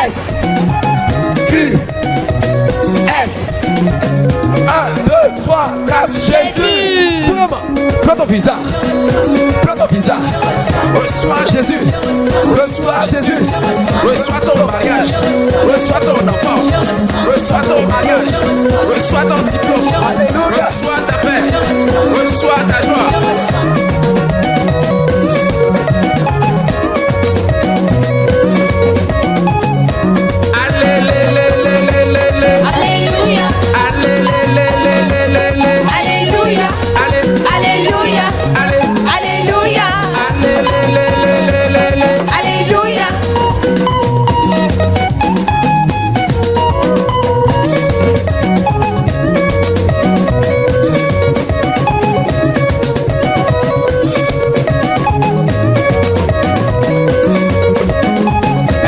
S, U, S. 1, 2, 3, 4, Jésus. Tout le monde, prends ton visa. Prends ton visa. Reçois Jésus. Reçois Jésus. Reçois ton mariage. Reçois ton enfant. Reçois ton mariage. Reçois ton diplôme. Alléluia. Reçois ta paix. Reçois ta joie.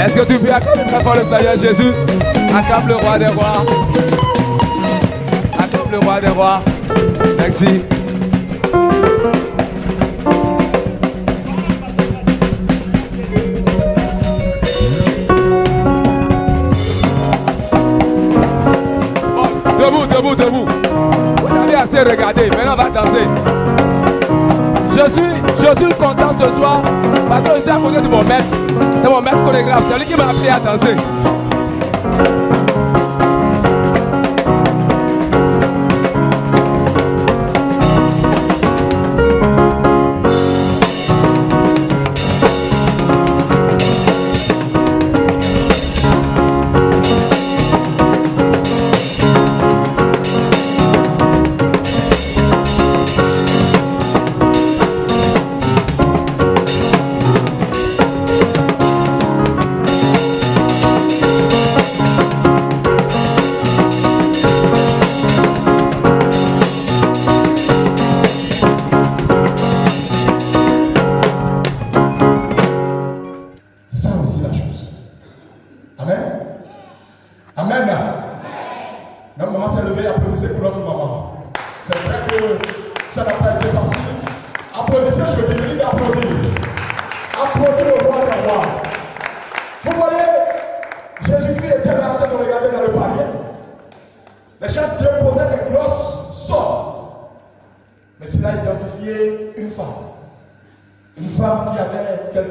Est-ce que tu peux acclamer très fort le Seigneur Jésus? Acclame le roi des rois. Acclame le roi des rois. Merci. Debout, debout, debout. Vous avez assez regardé. Maintenant, on va danser. Je suis content ce soir parce que je suis à côté de mon maître. C'est mon maître chorégraphe. C'est lui qui m'a appris à danser.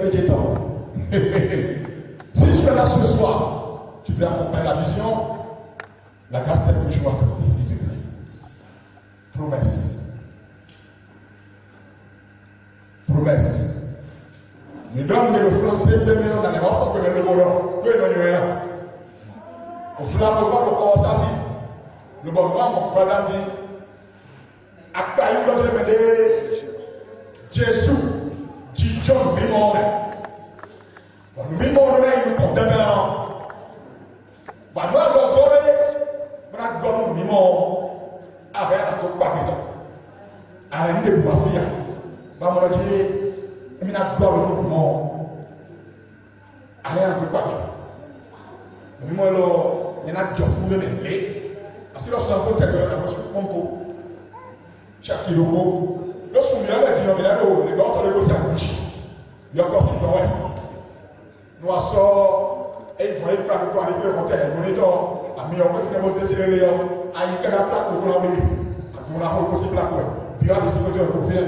végétaux. Si tu es là ce soir, tu veux accompagner la vision, la grâce t'est toujours accordée, s'il te plaît. Promesse. Promesse. Nous donne le français de millions dans les enfants que le bonheur. Oui, non, il y a rien. Au final, on va le voir sa vie. Le bon noir, mon badin dit, Akbaï, vous l'avez demandé, Jésus, Dijon, nous mimons. Nous mimons, nous condamnons. Nous allons donner, nous mimons, avec un peu de papillon. Avec une de ma fille. Nous allons dire, nous allons nous mimons, avec un peu de papillon. Nous allons dire, nous allons dire, parce que lorsqu'on fait quelque chose, on se compte. Chaque kilo, lorsqu'on vient de dire, les gars, on les bosse à Gucci. Il y a encore 5 ans. Nous sommes, et il faut aller prendre le temps, aller prendre le moniteur. À mi, on peut finir vos études, les gars. À y a la plaque, on va l'enlever. On a repoussé la plaque. Puis, à des côtés, on peut finir.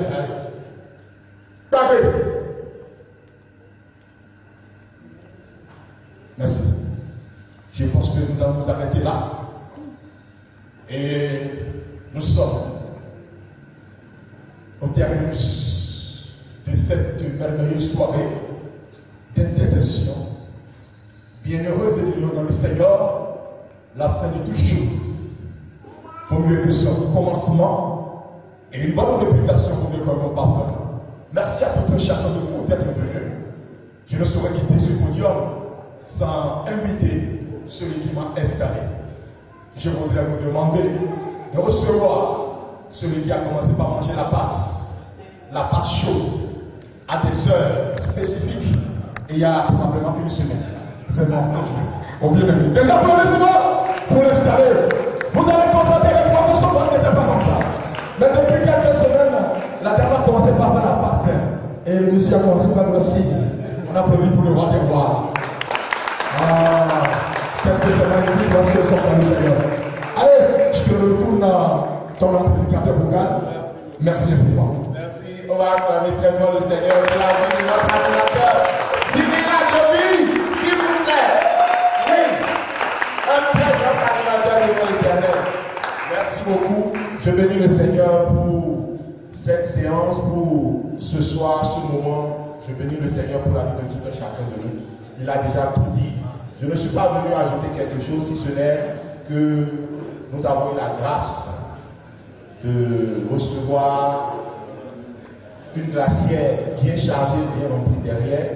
Allez. Merci. Je pense que nous allons nous arrêter là. Et nous sommes au terminus de cette merveilleuse soirée d'intercession. Bienheureuse et dans le Seigneur, la fin de toutes choses vaut mieux que son commencement et une bonne réputation vaut mieux qu'un bon parfum. Merci à tout un chacun de vous d'être venu. Je ne saurais quitter ce podium sans inviter celui qui m'a installé. Je voudrais vous demander de recevoir celui qui a commencé par manger la pâte chaude, à des heures spécifiques, et il y a probablement une semaine. C'est bon. Au bien-aimé. Des applaudissements pour l'installer. Vous allez constater que moi que son voix n'était pas comme ça. Mais depuis quelques semaines, la dame a commencé par faire la pâte, et le monsieur a commencé par grossir. On applaudit pour le roi des rois. Ah. Qu'est-ce que c'est magnifique lorsque nous sommes dans le Seigneur. Allez, je te retourne ton amplificateur vocal. Merci infiniment. Merci. On va acclamer très fort le Seigneur de la vie de notre animateur. Cyril Adjovi, s'il vous plaît. Oui. Un très grand animateur de l'Éternel. Merci beaucoup. Je bénis le Seigneur pour cette séance, pour ce soir, ce moment. Je bénis le Seigneur pour la vie de tout un chacun de nous. Il a déjà tout dit. Je ne suis pas venu ajouter quelque chose, si ce n'est que nous avons eu la grâce de recevoir une glacière bien chargée, bien remplie derrière.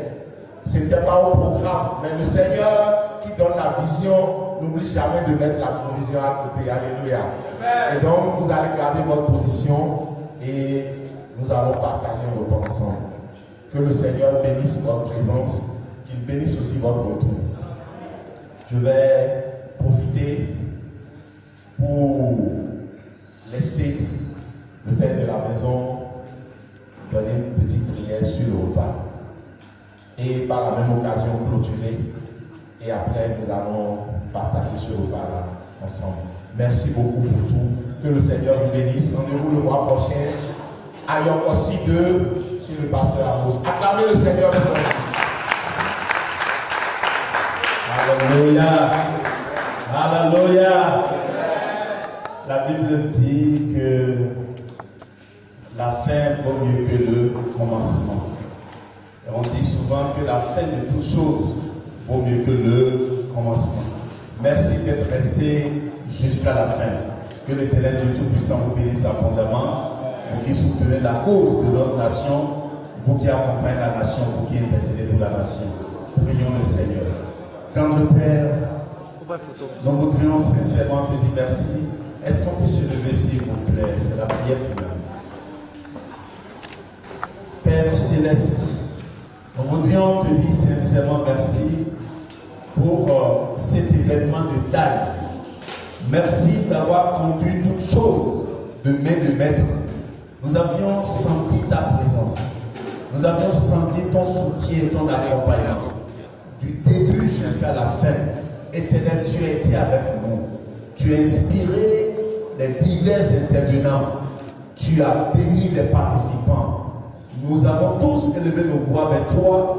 Ce n'était pas au programme, mais le Seigneur qui donne la vision n'oublie jamais de mettre la provision à côté. Alléluia. Et donc, vous allez garder votre position et nous allons partager un repas ensemble. Que le Seigneur bénisse votre présence, qu'il bénisse aussi votre retour. Je vais profiter pour laisser le père de la maison donner une petite prière sur le repas et par la même occasion clôturer et après nous allons partager ce repas-là ensemble. Merci beaucoup pour tout. Que le Seigneur vous bénisse. Rendez-vous le mois prochain à Yoko 6-2 chez le pasteur Amos. Acclamez le Seigneur de votre vie. Alléluia. Alléluia. La Bible dit que la fin vaut mieux que le commencement. Et on dit souvent que la fin de toutes choses vaut mieux que le commencement. Merci d'être resté jusqu'à la fin. Que l'Éternel Dieu Tout-Puissant vous bénisse abondamment. Vous qui soutenez la cause de notre nation, vous qui accompagnez la nation, vous qui intercédez pour la nation. Prions le Seigneur. Tendre Père, nous voudrions sincèrement te dire merci. Est-ce qu'on peut se lever s'il vous plaît? C'est la prière finale. Père Céleste, nous voudrions te dire sincèrement merci pour cet événement de taille. Merci d'avoir conduit toutes choses de main de maître. Nous avions senti ta présence. Nous avions senti ton soutien et ton accompagnement. Du début jusqu'à la fin, Éternel, tu as été avec nous. Tu as inspiré les divers intervenants. Tu as béni les participants. nous avons tous élevé nos voix vers toi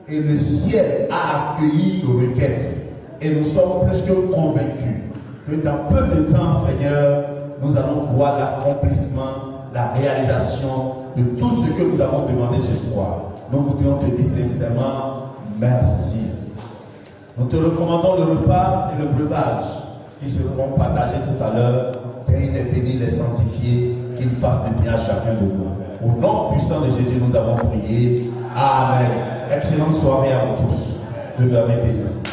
et le ciel a accueilli nos requêtes. Et nous sommes plus que convaincus que dans peu de temps, Seigneur, nous allons voir l'accomplissement, la réalisation de tout ce que nous avons demandé ce soir. Nous voudrions te dire sincèrement merci. Nous te recommandons le repas et le breuvage qui seront partagés tout à l'heure. Qu'il les bénisse, les sanctifier, qu'ils fassent du bien à chacun de nous. Au nom puissant de Jésus, nous avons prié. Amen. Excellente soirée à vous tous. Demeurez bénis.